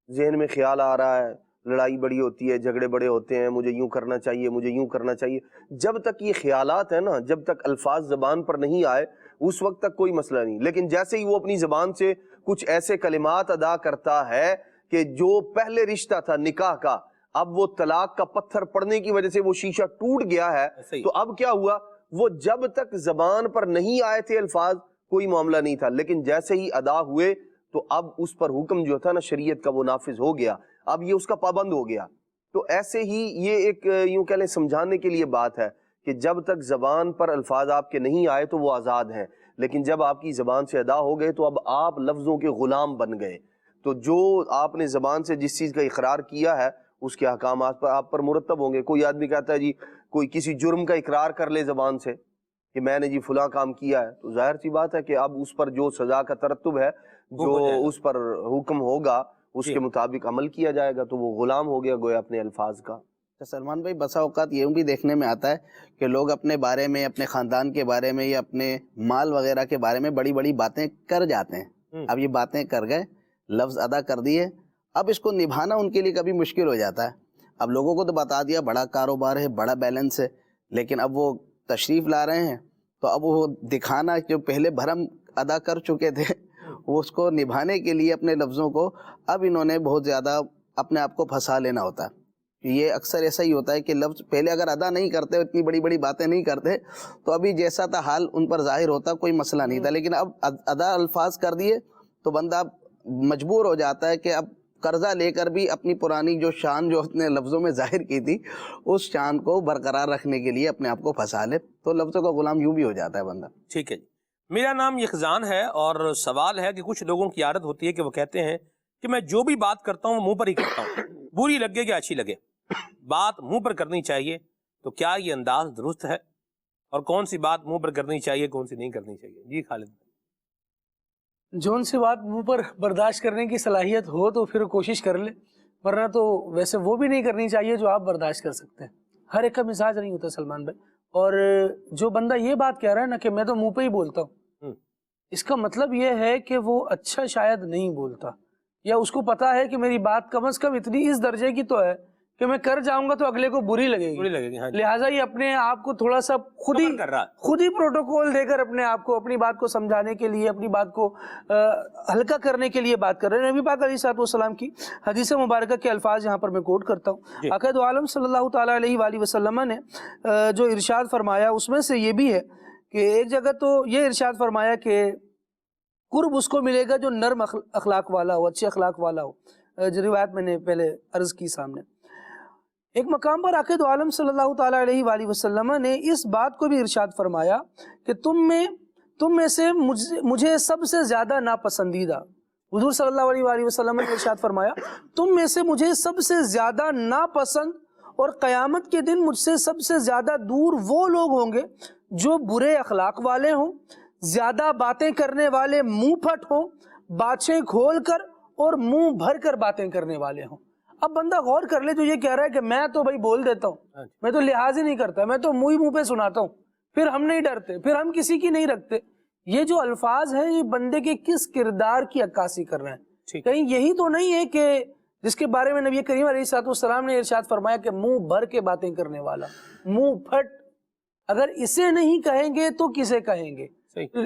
ذہن میں خیال آ رہا ہے، لڑائی بڑی ہوتی ہے، جھگڑے بڑے ہوتے ہیں، مجھے یوں کرنا چاہیے، مجھے یوں کرنا چاہیے. جب تک یہ خیالات ہیں نا، جب تک الفاظ زبان پر نہیں آئے اس وقت تک کوئی مسئلہ نہیں. لیکن جیسے ہی وہ اپنی زبان سے کچھ ایسے کلمات ادا کرتا ہے کہ جو پہلے رشتہ تھا نکاح کا، اب وہ طلاق کا پتھر پڑنے کی وجہ سے وہ شیشہ ٹوٹ گیا ہے، تو اب کیا ہوا، وہ جب تک زبان پر نہیں آئے تھے الفاظ کوئی معاملہ نہیں تھا، لیکن جیسے ہی ادا ہوئے تو اب اس پر حکم جو تھا نا شریعت کا وہ نافذ ہو گیا، اب یہ اس کا پابند ہو گیا. تو ایسے ہی یہ ایک یوں کہہ لیں سمجھانے کے لیے بات ہے کہ جب تک زبان پر الفاظ آپ کے نہیں آئے تو وہ آزاد ہیں، لیکن جب آپ کی زبان سے ادا ہو گئے تو اب آپ لفظوں کے غلام بن گئے. تو جو آپ نے زبان سے جس چیز کا اقرار کیا ہے اس کے احکامات پر آپ پر مرتب ہوں گے. کوئی آدمی کہتا ہے جی کوئی کسی جرم کا اقرار کر لے زبان سے کہ میں نے جی فلاں کام کیا ہے، تو ظاہر سی بات ہے کہ اب اس پر جو سزا کا ترتب ہے، جو اس پر حکم ہوگا اس کے مطابق عمل کیا جائے گا، تو وہ غلام ہو گیا گویا اپنے الفاظ کا. سلمان بھائی بسا اوقات یہ بھی دیکھنے میں آتا ہے کہ لوگ اپنے بارے میں، اپنے خاندان کے بارے میں یا اپنے مال وغیرہ کے بارے میں بڑی بڑی باتیں کر جاتے ہیں. اب یہ باتیں کر گئے، لفظ ادا کر دیے، اب اس کو نبھانا ان کے لیے کبھی مشکل ہو جاتا ہے. اب لوگوں کو تو بتا دیا بڑا کاروبار ہے، بڑا بیلنس ہے، لیکن اب وہ تشریف لا رہے ہیں تو اب وہ دکھانا جو پہلے بھرم ادا کر چکے تھے وہ اس کو نبھانے کے لیے اپنے لفظوں کو اب انہوں نے بہت زیادہ اپنے آپ کو پھنسا لینا ہوتا ہے. یہ اکثر ایسا ہی ہوتا ہے کہ لفظ پہلے اگر ادا نہیں کرتے، اتنی بڑی بڑی باتیں نہیں کرتے تو ابھی جیسا تھا حال ان پر ظاہر ہوتا، کوئی مسئلہ نہیں تھا، لیکن اب ادا الفاظ کر دیے تو بندہ مجبور ہو جاتا ہے کہ اب قرضہ لے کر بھی اپنی پرانی جو شان جو اپنے لفظوں میں ظاہر کی تھی اس شان کو برقرار رکھنے کے لیے اپنے آپ کو پھنسا لے، تو لفظوں کا غلام یوں بھی ہو جاتا ہے بندہ. ٹھیک ہے جی. میرا نام یخزان ہے اور سوال ہے کہ کچھ لوگوں کی عادت ہوتی ہے کہ وہ کہتے ہیں کہ میں جو بھی بات کرتا ہوں وہ منہ پر ہی کرتا ہوں، بری لگے یا اچھی لگے، بات منہ پر کرنی چاہیے. تو کیا یہ انداز درست ہے، اور کون سی بات منہ پر کرنی چاہیے، کون سی نہیں کرنی چاہیے؟ جی خالد. جون سی بات منہ پر برداشت کرنے کی صلاحیت ہو تو پھر کوشش کر لے، ورنہ تو ویسے وہ بھی نہیں کرنی چاہیے جو آپ برداشت کر سکتے ہیں. ہر ایک کا مزاج نہیں ہوتا سلمان بھائی. اور جو بندہ یہ بات کہہ رہا ہے نا کہ میں تو منہ پہ ہی بولتا ہوں، اس کا مطلب یہ ہے کہ وہ اچھا شاید نہیں بولتا، یا اس کو پتا ہے کہ میری بات کم از کم اتنی اس درجے کی تو ہے کہ میں کر جاؤں گا تو اگلے کو بری لگے گی، ہاں جی۔ لہٰذا یہ اپنے آپ کو تھوڑا سا خود ہی پروٹوکول دے کر اپنے آپ کو اپنی بات کو سمجھانے کے لیے، اپنی بات کو ہلکا کرنے کے لیے بات کر رہے ہیں۔ نبی پاک علیہ الصلوۃ والسلام کی حدیث مبارکہ کے الفاظ یہاں پر میں کوٹ کرتا ہوں۔ آقا دو عالم صلی اللہ تعالیٰ علیہ وآلہ وسلم نے جو ارشاد فرمایا اس میں سے یہ بھی ہے کہ ایک جگہ تو یہ ارشاد فرمایا کہ قرب اس کو ملے گا جو نرم اخلاق والا ہو، اچھے اخلاق والا ہو، جو روایت میں نے پہلے عرض کی سامنے۔ ایک مقام پر آقا دو عالم صلی اللہ تعالیٰ علیہ وآلہ وسلم نے اس بات کو بھی ارشاد فرمایا کہ تم میں سے مجھے سب سے زیادہ ناپسندیدہ، حضور صلی اللہ علیہ وآلہ وسلم نے ارشاد فرمایا تم میں سے مجھے سب سے زیادہ ناپسند اور قیامت کے دن مجھ سے سب سے زیادہ دور وہ لوگ ہوں گے جو برے اخلاق والے ہوں، زیادہ باتیں کرنے والے، منہ پھٹ ہوں، باتیں کھول کر اور منہ بھر کر باتیں کرنے والے ہوں۔ اب بندہ غور کر لے جو یہ کہہ رہا ہے کہ میں تو بھائی بول دیتا ہوں، میں تو لحاظ ہی نہیں کرتا، میں تو منہ پہ سناتا ہوں، پھر ہم نہیں ڈرتے، پھر ہم کسی کی نہیں رکھتے، یہ جو الفاظ ہیں یہ بندے کے کس کردار کی عکاسی کر رہے ہیں؟ کہیں یہی تو نہیں ہے کہ جس کے بارے میں نبی کریم علیہ الصلوۃ والسلام نے ارشاد فرمایا کہ منہ بھر کے باتیں کرنے والا، منہ پھٹ، اگر اسے نہیں کہیں گے تو کسے کہیں گے؟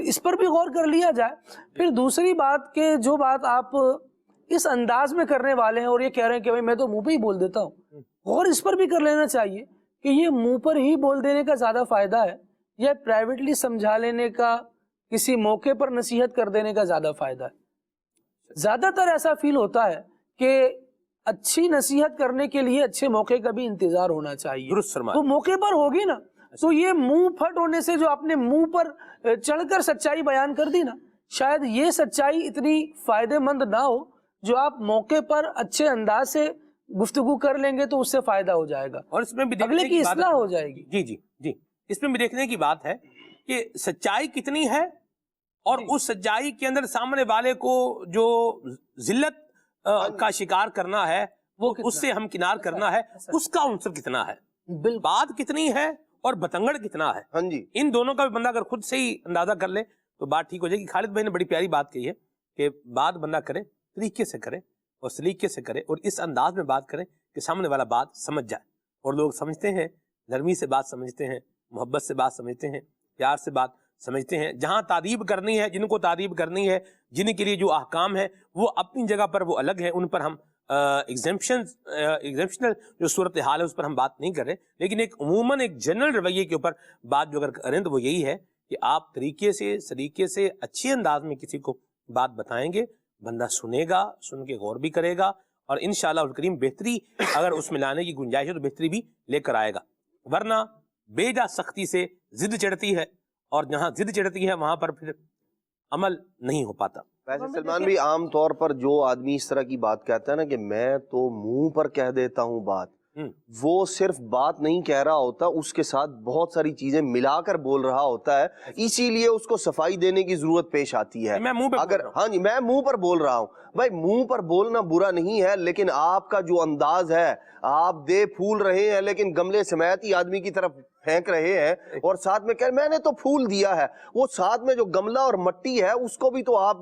اس پر بھی غور کر لیا جائے۔ پھر دوسری بات کہ جو بات آپ اس انداز میں کرنے والے ہیں اور یہ کہہ رہے ہیں کہ میں تو منہ پہ ہی بول دیتا ہوں، غور اس پر بھی کر لینا چاہیے کہ یہ منہ پر ہی بول دینے کا زیادہ فائدہ ہے یا پرائیویٹلی سمجھا لینے کا، کسی موقع پر نصیحت کر دینے کا زیادہ فائدہ ہے؟ زیادہ تر ایسا فیل ہوتا ہے کہ اچھی نصیحت کرنے کے لیے اچھے موقع کا بھی انتظار ہونا چاہیے، تو موقع پر ہوگی نا، تو یہ منہ پھٹ ہونے سے جو آپ نے منہ پر چڑھ کر سچائی بیان کر دی نا، شاید یہ سچائی اتنی فائدہ مند نہ ہو جو آپ موقع پر اچھے انداز سے گفتگو کر لیں گے تو اس سے فائدہ ہو جائے گا اور اس میں بھی اگلے کی اصلاح ہو جائے گی۔ جی جی جی، اس میں بھی دیکھنے کی بات ہے کہ سچائی کتنی ہے اور اس سچائی کے اندر سامنے والے کو جو ذلت کا شکار کرنا ہے، وہ اس سے ہمکنار کرنا ہے، اس کا عنصر کتنا ہے، بات کتنی ہے اور بتنگڑ کتنا ہے۔ ہاں جی، ان دونوں کا بھی بندہ اگر خود سے ہی اندازہ کر لے تو بات ٹھیک ہو جائے گی۔ خالد بھائی نے بڑی پیاری بات کہی ہے کہ بات بندہ کرے طریقے سے کرے اور سلیقے سے کرے اور اس انداز میں بات کرے کہ سامنے والا بات سمجھ جائے، اور لوگ سمجھتے ہیں، نرمی سے بات سمجھتے ہیں، محبت سے بات سمجھتے ہیں، پیار سے بات سمجھتے ہیں۔ جہاں تعریب کرنی ہے، جن کو تعریب کرنی ہے، جن کے لیے جو احکام ہے وہ اپنی جگہ پر وہ الگ ہے، ان پر ہم ایگزیمپشنل جو صورتحال ہے اس پر ہم بات نہیں کر رہے، لیکن ایک عموماً ایک جنرل رویے کے اوپر بات جو اگر کریں تو وہ یہی ہے کہ آپ طریقے سے، سلیقے سے، اچھے انداز میں کسی کو بات بتائیں گے، بندہ سنے گا، سن کے غور بھی کرے گا، اور انشاءاللہ الکریم بہتری اگر اس میں لانے کی گنجائش ہے تو بہتری بھی لے کر آئے گا، ورنہ بے جا سختی سے ضد چڑھتی ہے، اور جہاں ضد چڑھتی ہے وہاں پر پھر عمل نہیں ہو پاتا۔ ویسے سلمان بھی عام طور پر جو آدمی اس طرح کی بات کہتا ہے نا کہ میں تو منہ پر کہہ دیتا ہوں بات، وہ صرف بات نہیں کہہ رہا ہوتا، اس کے ساتھ بہت ساری چیزیں ملا کر بول رہا ہوتا ہے، اسی لیے اس کو صفائی دینے کی ضرورت پیش آتی ہے۔ اگر ہاں جی میں منہ پر بول رہا ہوں، بھائی منہ پر بولنا برا نہیں ہے، لیکن آپ کا جو انداز ہے، آپ دے پھول رہے ہیں لیکن گملے سمیت ہی آدمی کی طرف پھینک رہے ہیں، اور ساتھ میں کہ میں نے تو پھول دیا ہے، وہ ساتھ میں جو گملہ اور مٹی ہے اس کو بھی تو آپ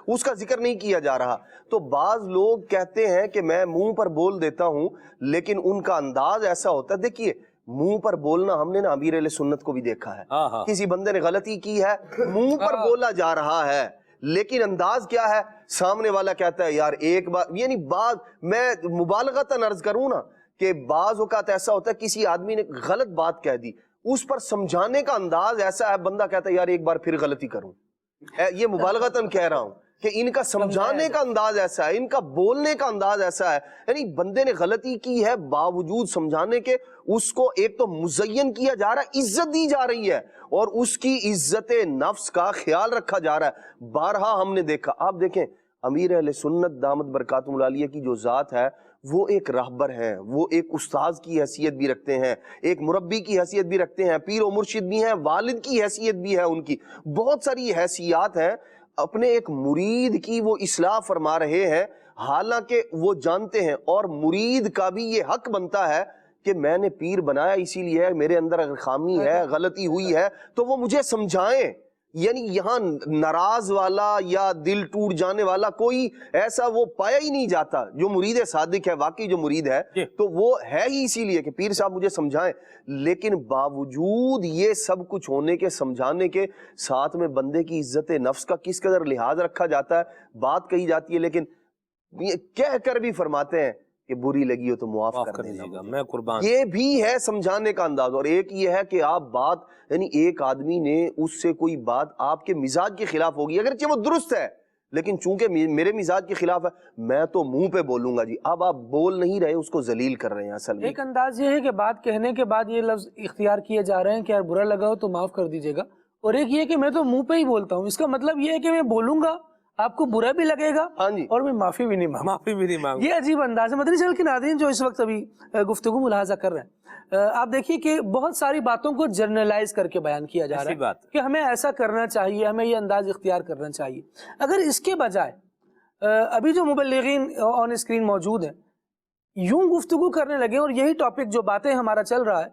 اس کا ذکر نہیں کیا جا رہا۔ تو بعض لوگ کہتے ہیں کہ میں منہ پر بول دیتا ہوں لیکن ان کا انداز ایسا ہوتا ہے۔ دیکھیے منہ پر بولنا ہم نے نا امیر اہل سنت کو بھی دیکھا ہے، کسی بندے نے غلطی کی ہے، منہ پر بولا جا رہا ہے لیکن انداز کیا ہے، سامنے والا کہتا ہے یار ایک بار، یعنی بعض میں مبالغتاً عرض کروں نا کہ بعض اوقات ایسا ہوتا ہے کسی آدمی نے غلط بات کہہ دی، اس پر سمجھانے کا انداز ایسا ہے، بندہ کہتا ہے یار ایک بار پھر غلطی کروں، یہ مبالغتاً کہہ رہا ہوں کہ ان کا سمجھانے کا انداز ایسا ہے، ان کا بولنے کا انداز ایسا ہے، یعنی بندے نے غلطی کی ہے باوجود سمجھانے کے اس کو ایک تو مزین کیا جا رہا ہے، عزت دی جا رہی ہے، اور اس کی عزت نفس کا خیال رکھا جا رہا ہے۔ بارہا ہم نے دیکھا، آپ دیکھیں امیر اہل سنت دامت برکاتہم العالیہ کی جو ذات ہے وہ ایک راہبر ہیں، وہ ایک استاذ کی حیثیت بھی رکھتے ہیں، ایک مربی کی حیثیت بھی رکھتے ہیں، پیر و مرشد بھی ہیں، والد کی حیثیت بھی ہے، ان کی بہت ساری حیثیات ہیں، اپنے ایک مرید کی وہ اصلاح فرما رہے ہیں، حالانکہ وہ جانتے ہیں اور مرید کا بھی یہ حق بنتا ہے کہ میں نے پیر بنایا اسی لیے میرے اندر اگر خامی ہے، غلطی ہوئی ہے تو وہ مجھے سمجھائیں، یعنی یہاں ناراض والا یا دل ٹوٹ جانے والا کوئی ایسا وہ پایا ہی نہیں جاتا. جو مرید صادق ہے، واقعی جو مرید ہے تو وہ ہے ہی اسی لیے کہ پیر صاحب مجھے سمجھائیں. لیکن باوجود یہ سب کچھ ہونے کے، سمجھانے کے، ساتھ میں بندے کی عزت نفس کا کس قدر لحاظ رکھا جاتا ہے، بات کہی جاتی ہے، لیکن کہہ کر بھی فرماتے ہیں کہ بری لگی ہو تو معاف کر دیجیے گا، میں قربان. یہ بھی ہے سمجھانے کا انداز. اور ایک یہ ہے کہ آپ بات، یعنی ایک آدمی نے اس سے کوئی بات آپ کے مزاج کے خلاف ہوگی، اگرچہ وہ درست ہے لیکن چونکہ میرے مزاج کے خلاف ہے، میں تو منہ پہ بولوں گا جی. اب آپ بول نہیں رہے، اس کو ذلیل کر رہے ہیں. اصل میں ایک انداز یہ ہے کہ بات کہنے کے بعد یہ لفظ اختیار کیے جا رہے ہیں کہ یار برا لگا ہو تو معاف کر دیجیے گا، اور ایک یہ کہ میں تو منہ پہ ہی بولتا ہوں. اس کا مطلب یہ ہے کہ میں بولوں گا، آپ کو برا بھی لگے گا اور میں معافی بھی نہیں مانگوں. یہ عجیب انداز ہے. مدنی چینل کے ناظرین جو اس وقت ابھی گفتگو ملاحظہ کر رہے ہیں، آپ دیکھیے کہ بہت ساری باتوں کو جنرلائز کر کے بیان کیا جا رہا ہے کہ ہمیں ایسا کرنا چاہیے، ہمیں یہ انداز اختیار کرنا چاہیے. اگر اس کے بجائے ابھی جو مبلغین آن اسکرین موجود ہیں یوں گفتگو کرنے لگے، اور یہی ٹاپک جو باتیں ہمارا چل رہا ہے،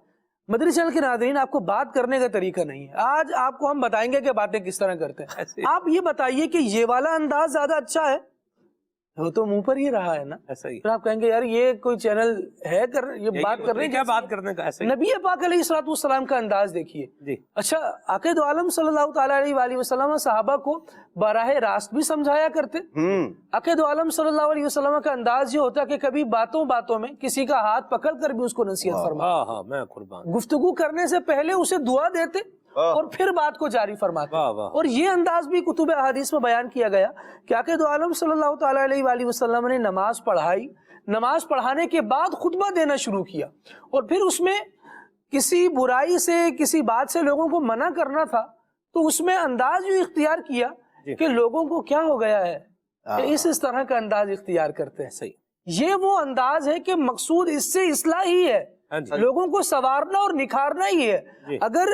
مدنی چینل کے ناظرین آپ کو بات کرنے کا طریقہ نہیں ہے. آج آپ کو ہم بتائیں گے کہ باتیں کس طرح کرتے ہیں. آپ یہ بتائیے کہ یہ والا انداز زیادہ اچھا ہے، وہ تو منہ پر ہی رہا ہے نا. پھر آپ کہیں گے یار یہ کوئی چینل ہے یہ بات کرنے کیا بات کرنے کا. نبی پاک علیہ الصلوۃ والسلام کا انداز دیکھیے. اچھا، عقائد عالم صلی اللہ تعالیٰ علیہ وآلہ وسلم صحابہ کو براہ راست بھی سمجھایا کرتے. عقائد عالم صلی اللہ علیہ وسلم کا انداز یہ ہوتا کہ کبھی باتوں باتوں میں کسی کا ہاتھ پکڑ کر بھی اس کو نصیحت فرماتے. میں قربان. گفتگو کرنے سے پہلے اسے دعا دیتے اور پھر بات کو جاری فرماتے. اور یہ انداز بھی کتب احادیث میں بیان کیا گیا کہ عقائد عالم صلی اللہ تعالیٰ علیہ وآلہ وسلم نے نماز پڑھائی، نماز پڑھانے کے بعد خطبہ دینا شروع کیا، اور پھر اس میں کسی برائی سے، کسی بات سے لوگوں کو منع کرنا تھا تو اس میں انداز یوں اختیار کیا کہ لوگوں کو کیا ہو گیا ہے کہ اس طرح کا انداز اختیار کرتے ہیں. صحیح. یہ وہ انداز ہے کہ مقصود اس سے اصلاح ہی ہے، لوگوں کو سنوارنا اور نکھارنا ہی ہے. اگر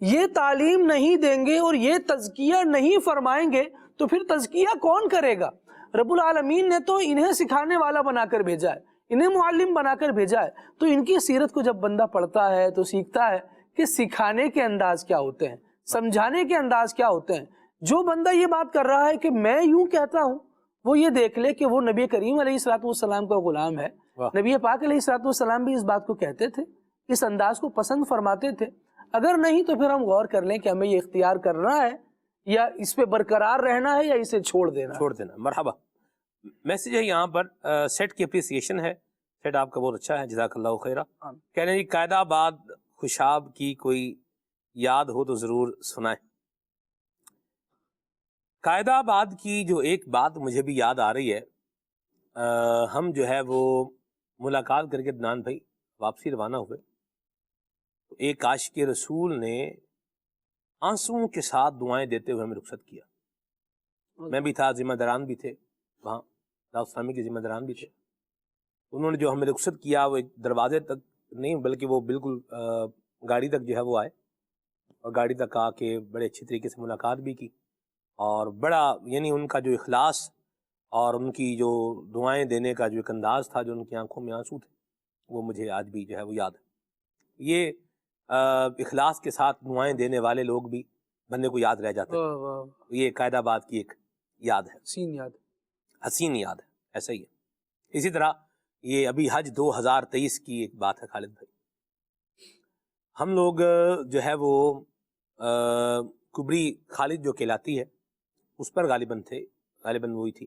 یہ تعلیم نہیں دیں گے اور یہ تزکیہ نہیں فرمائیں گے تو پھر تزکیہ کون کرے گا؟ رب العالمین نے تو انہیں سکھانے والا بنا کر بھیجا ہے، انہیں معلم بنا کر بھیجا ہے. تو ان کی سیرت کو جب بندہ پڑھتا ہے تو سیکھتا ہے کہ سکھانے کے انداز کیا ہوتے ہیں، سمجھانے کے انداز کیا ہوتے ہیں. جو بندہ یہ بات کر رہا ہے کہ میں یوں کہتا ہوں، وہ یہ دیکھ لے کہ وہ نبی کریم علیہ الصلوۃ والسلام کا غلام ہے. نبی پاک علیہ الصلوۃ والسلام بھی اس بات کو کہتے تھے، اس انداز کو پسند فرماتے تھے. اگر نہیں تو پھر ہم غور کر لیں کہ ہمیں یہ اختیار کرنا ہے یا اس پہ برقرار رہنا ہے یا اسے چھوڑ دینا. مرحبا. میسیج ہے یہاں پر، سیٹ کی اپریسیشن ہے. سیٹ آپ کا بہت اچھا ہے، جزاک اللہ خیرہ. کہہ رہے ہیں قائد آباد خوشاب کی کوئی یاد ہو تو ضرور سنائیں. قائد آباد کی جو ایک بات مجھے بھی یاد آ رہی ہے، ہم جو ہے وہ ملاقات کر کے عدنان بھائی واپسی روانہ ہوئے تو ایک عاشق رسول نے آنسوؤں کے ساتھ دعائیں دیتے ہوئے ہمیں رخصت کیا. میں بھی تھا، ذمہ داران بھی تھے وہاں، دعوت اسلامی کے ذمہ داران بھی تھے. انہوں نے جو ہمیں رخصت کیا وہ ایک دروازے تک نہیں بلکہ وہ بالکل گاڑی تک جو ہے وہ آئے، اور گاڑی تک آ کے بڑے اچھی طریقے سے ملاقات بھی کی. اور بڑا یعنی ان کا جو اخلاص اور ان کی جو دعائیں دینے کا جو ایک انداز تھا، جو ان کی آنکھوں میں آنسو تھے، وہ مجھے آج بھی جو ہے وہ یاد ہے. یہ اخلاص کے ساتھ دعائیں دینے والے لوگ بھی بندے کو یاد رہ جاتے ہیں. یہ قائد آباد کی ایک یاد ہے، حسین یاد ہے. ایسا ہی ہے. اسی طرح یہ ابھی حج 2023 کی ایک بات ہے خالد بھائی. ہم لوگ جو ہے وہ کبری خالد جو کہلاتی ہے اس پر غالباً وہی تھی.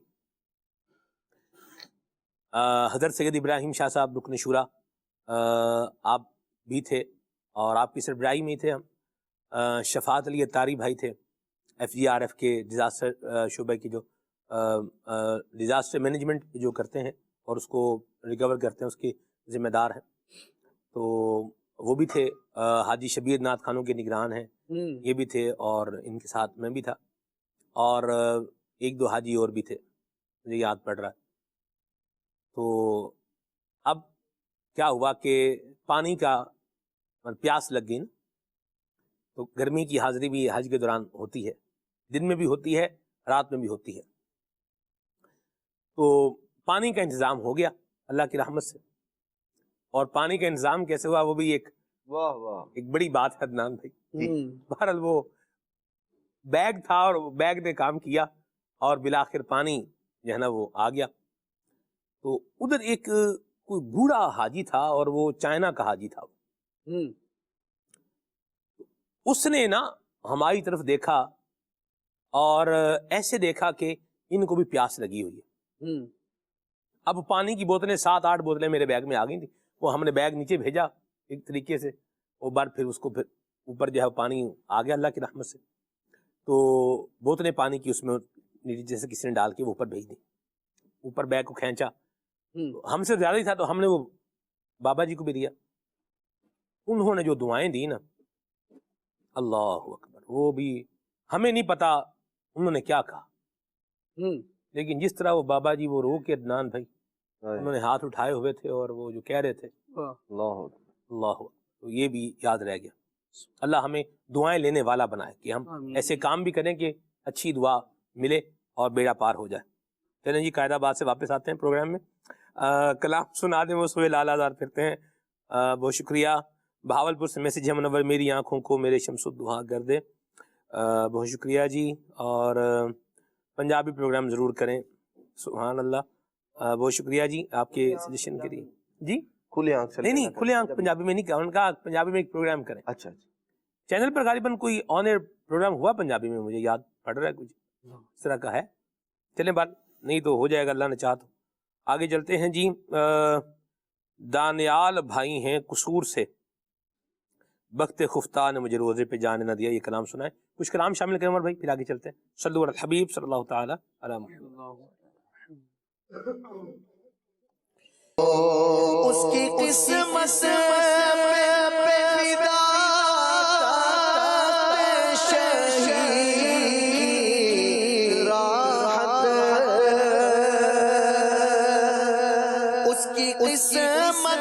حضرت سید ابراہیم شاہ صاحب رکن شورا آپ بھی تھے، اور آپ کی سربراہی میں تھے. ہم شفاعت علی اتاری بھائی تھے، FGRF کے ڈیزاسٹر شعبے کی جو ڈیزاسٹر مینجمنٹ جو کرتے ہیں اور اس کو ریکور کرتے ہیں، اس کے ذمہ دار ہیں. تو وہ بھی تھے. حاجی شبیر ناتھ خانوں کے نگران ہیں، یہ بھی تھے، اور ان کے ساتھ میں بھی تھا، اور ایک دو حاجی اور بھی تھے مجھے یاد پڑ رہا ہے. تو اب کیا ہوا کہ پانی کا پیاس لگ گئی نا، تو گرمی کی حاضری بھی حج کے دوران ہوتی ہے، دن میں بھی ہوتی ہے، رات میں بھی ہوتی ہے. تو پانی کا انتظام ہو گیا اللہ کی رحمت سے. اور پانی کا انتظام کیسے ہوا وہ بھی ایک بڑی بات ہے عدنان بھائی. بہرحال وہ بیگ تھا اور بیگ نے کام کیا اور بالآخر پانی جو ہے نا وہ آ گیا. تو ادھر ایک کوئی بوڑھا حاجی تھا اور وہ چائنا کا حاجی تھا. اس نے نا ہماری طرف دیکھا اور ایسے دیکھا کہ ان کو بھی پیاس لگی ہوئی ہے. اب پانی کی بوتلیں 7-8 بوتلیں میرے بیگ میں آ گئی تھیں. وہ ہم نے بیگ نیچے بھیجا ایک طریقے سے, وہ بار پھر اس کو پھر اوپر جو ہے پانی آ گیا اللہ کی رحمت سے. تو بوتلیں پانی کی اس میں نیچے سے کسی نے ڈال کے وہ اوپر بھیج دی. اوپر بیگ کو کھینچا, ہم سے زیادہ ہی تھا تو ہم نے وہ بابا جی کو بھی دیا. انہوں نے جو دعائیں دی نا, اللہ اکبر, وہ بھی ہمیں نہیں پتا انہوں نے کیا کہا, لیکن جس طرح وہ بابا جی وہ رو کے عدنان بھائی انہوں نے ہاتھ اٹھائے ہوئے تھے اور وہ جو کہہ رہے تھے اللہ, تو یہ بھی یاد رہ گیا. اللہ ہمیں دعائیں لینے والا بنائے کہ ہم ایسے کام بھی کریں کہ اچھی دعا ملے اور بیڑا پار ہو جائے. چلیں جی, قائد آباد سے واپس آتے ہیں پروگرام میں. کلام سنا دیں وہ سوئے لال آزار پھرتے ہیں. بہت شکریہ. بہاولپور سے میسج ہے منور, میری آنکھوں کو میرے شمس الدحا کر دے. بہت شکریہ جی. اور پنجابی پروگرام ضرور کریں. سبحان اللہ. بہت شکریہ جی آپ کے سجیشن کے لیے. جی کھلے آنکھ سے نہیں کھلے آنکھ پنجابی میں نہیں کہا, ان کا پنجابی میں ایک پروگرام کریں. اچھا چینل پر غالباً کوئی آن ایئر پروگرام ہوا پنجابی میں, مجھے یاد پڑ رہا ہے کچھ اس طرح کا ہے. چلیں بات نہیں تو ہو جائے گا اللہ نے چاہ تو. آگے چلتے ہیں جی. دانیال بھائی ہیں قصور سے, بخت خفتہ نے مجھے روزے پہ جانے نہ دیا, یہ کلام سنا ہے. کچھ کلام شامل کریں عمر بھائی, پھر آگے چلتے ہیں. صلو علی الحبیب صلی اللہ تعالی علی محمد. اس کی قسمت پہ فدا راحت, اس کی قسمت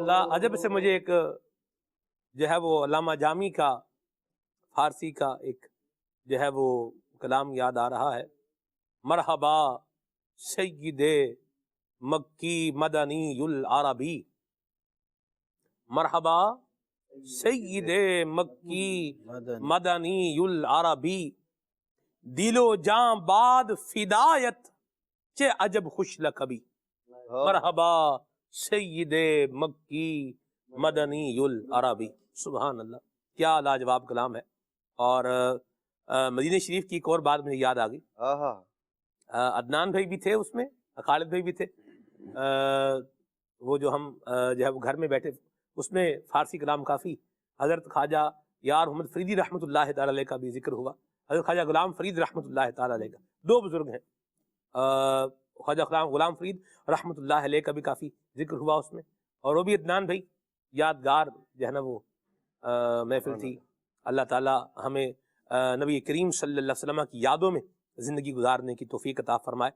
اللہ، عجب سے مجھے ایک جو ہے وہ علامہ جامی کا فارسی کا ایک جو ہے وہ کلام یاد آ رہا ہے، مرحبا سید مکی مدنی العربی، مرحبا سید مکی مدنی العربی، دل و جاں باد فدایت چے عجب خوش لقبی، مرحبا سید مکی مدنی العربی۔ سبحان اللہ، کیا لاجواب کلام ہے۔ اور مدینہ شریف کی ایک اور بات مجھے یاد آ گئی، عدنان بھائی بھی تھے اس میں، خالد بھائی بھی تھے، وہ جو ہم جو ہے وہ گھر میں بیٹھے، اس میں فارسی کلام کافی، حضرت خواجہ یار محمد فریدی رحمۃ اللہ تعالی علیہ کا بھی ذکر ہوا، حضرت خواجہ غلام فرید رحمۃ اللہ تعالی علیہ کا، دو بزرگ ہیں، خواجہ غلام فرید رحمۃ اللہ علیہ کا بھی کافی ذکر ہوا اس میں، اور وہ بھی عدنان بھائی، یادگار جو ہے نا وہ محفل تھی۔ اللہ تعالیٰ ہمیں نبی کریم صلی اللہ علیہ وسلم کی یادوں میں زندگی گزارنے کی توفیق عطا فرمائے۔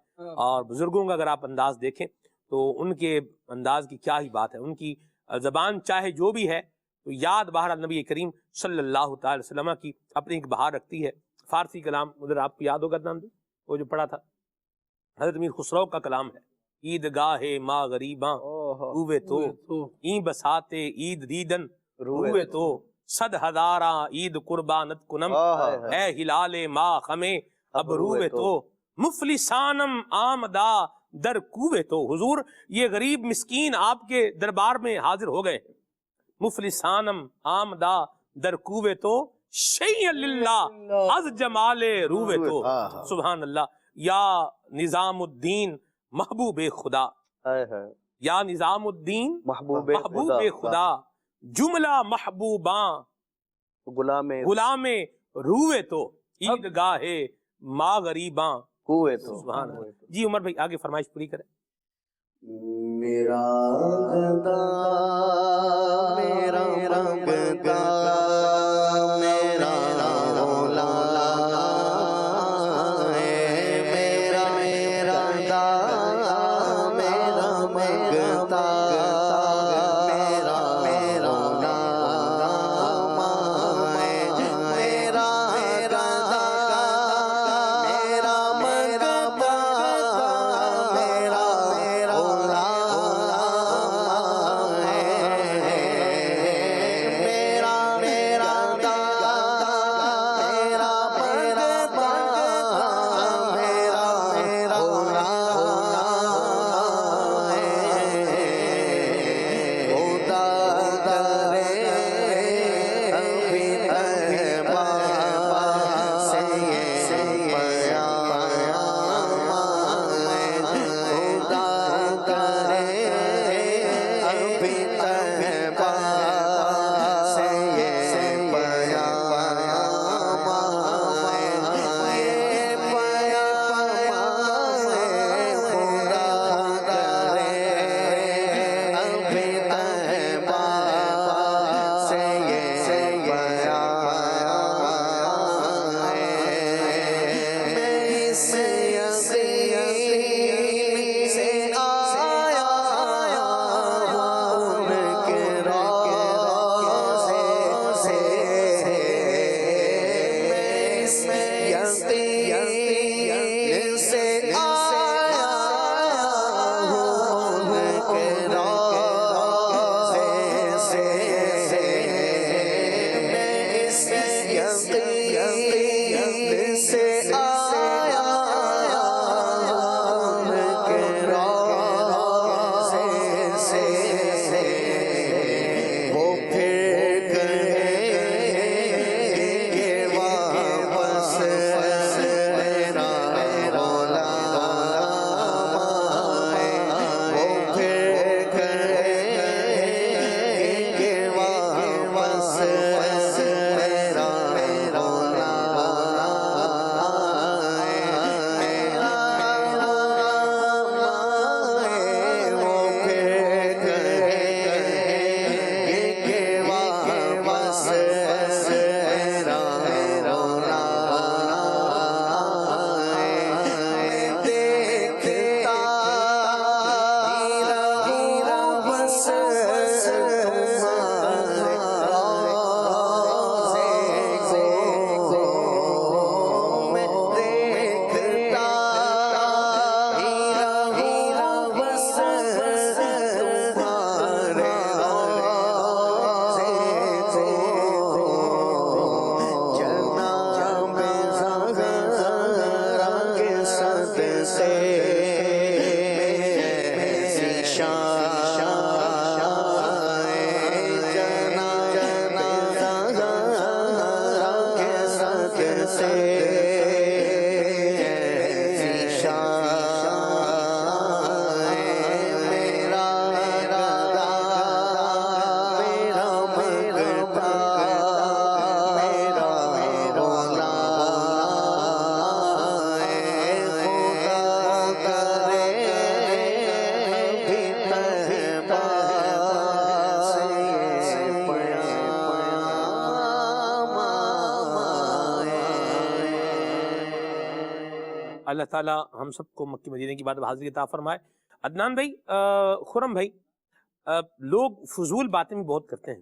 اور بزرگوں کا اگر آپ انداز دیکھیں تو ان کے انداز کی کیا ہی بات ہے، ان کی زبان چاہے جو بھی ہے تو یاد بہرحال نبی کریم صلی اللہ تعالی وسلم کی اپنی ایک بہار رکھتی ہے۔ فارسی کلام ادھر آپ کو یاد ہوگا نام وہ جو پڑھا تھا، حضرت امیر خسرو کا کلام ہے، عید گاہ ما غریباں روے تو این بساتے عید دیدن روے تو، صد ہزاراں عید قربانت کنم اے ہلال ما خمیں اب روے تو، مفلسانم آمدہ در کوے تو، حضور یہ غریب مسکین آپ کے دربار میں حاضر ہو گئے ہیں، مفلسانم آمدہ در کوے تو، شیء للہ از جمال روے تو، سبحان اللہ۔ یا نظام الدین محبوب خدا، یا نظام الدین محبوب خدا، جملہ محبوباں غلام روے تو، عید گاہ ما غریباں کوے تو، سبحان اللہ۔ جی عمر بھائی آگے فرمائش پوری کریں۔ میرا گدا میرا رنگدا میرا رولا میرا میرا دا میرا منگتا میرا میرا نام میرا گدا میرا منگتا میرا رولا میرا اللہ تعالی ہم سب کو مکی مدینے کی بات حاضری عطا فرمائے۔ عدنان بھائی، خرم بھائی، لوگ فضول باتیں بھی بہت کرتے ہیں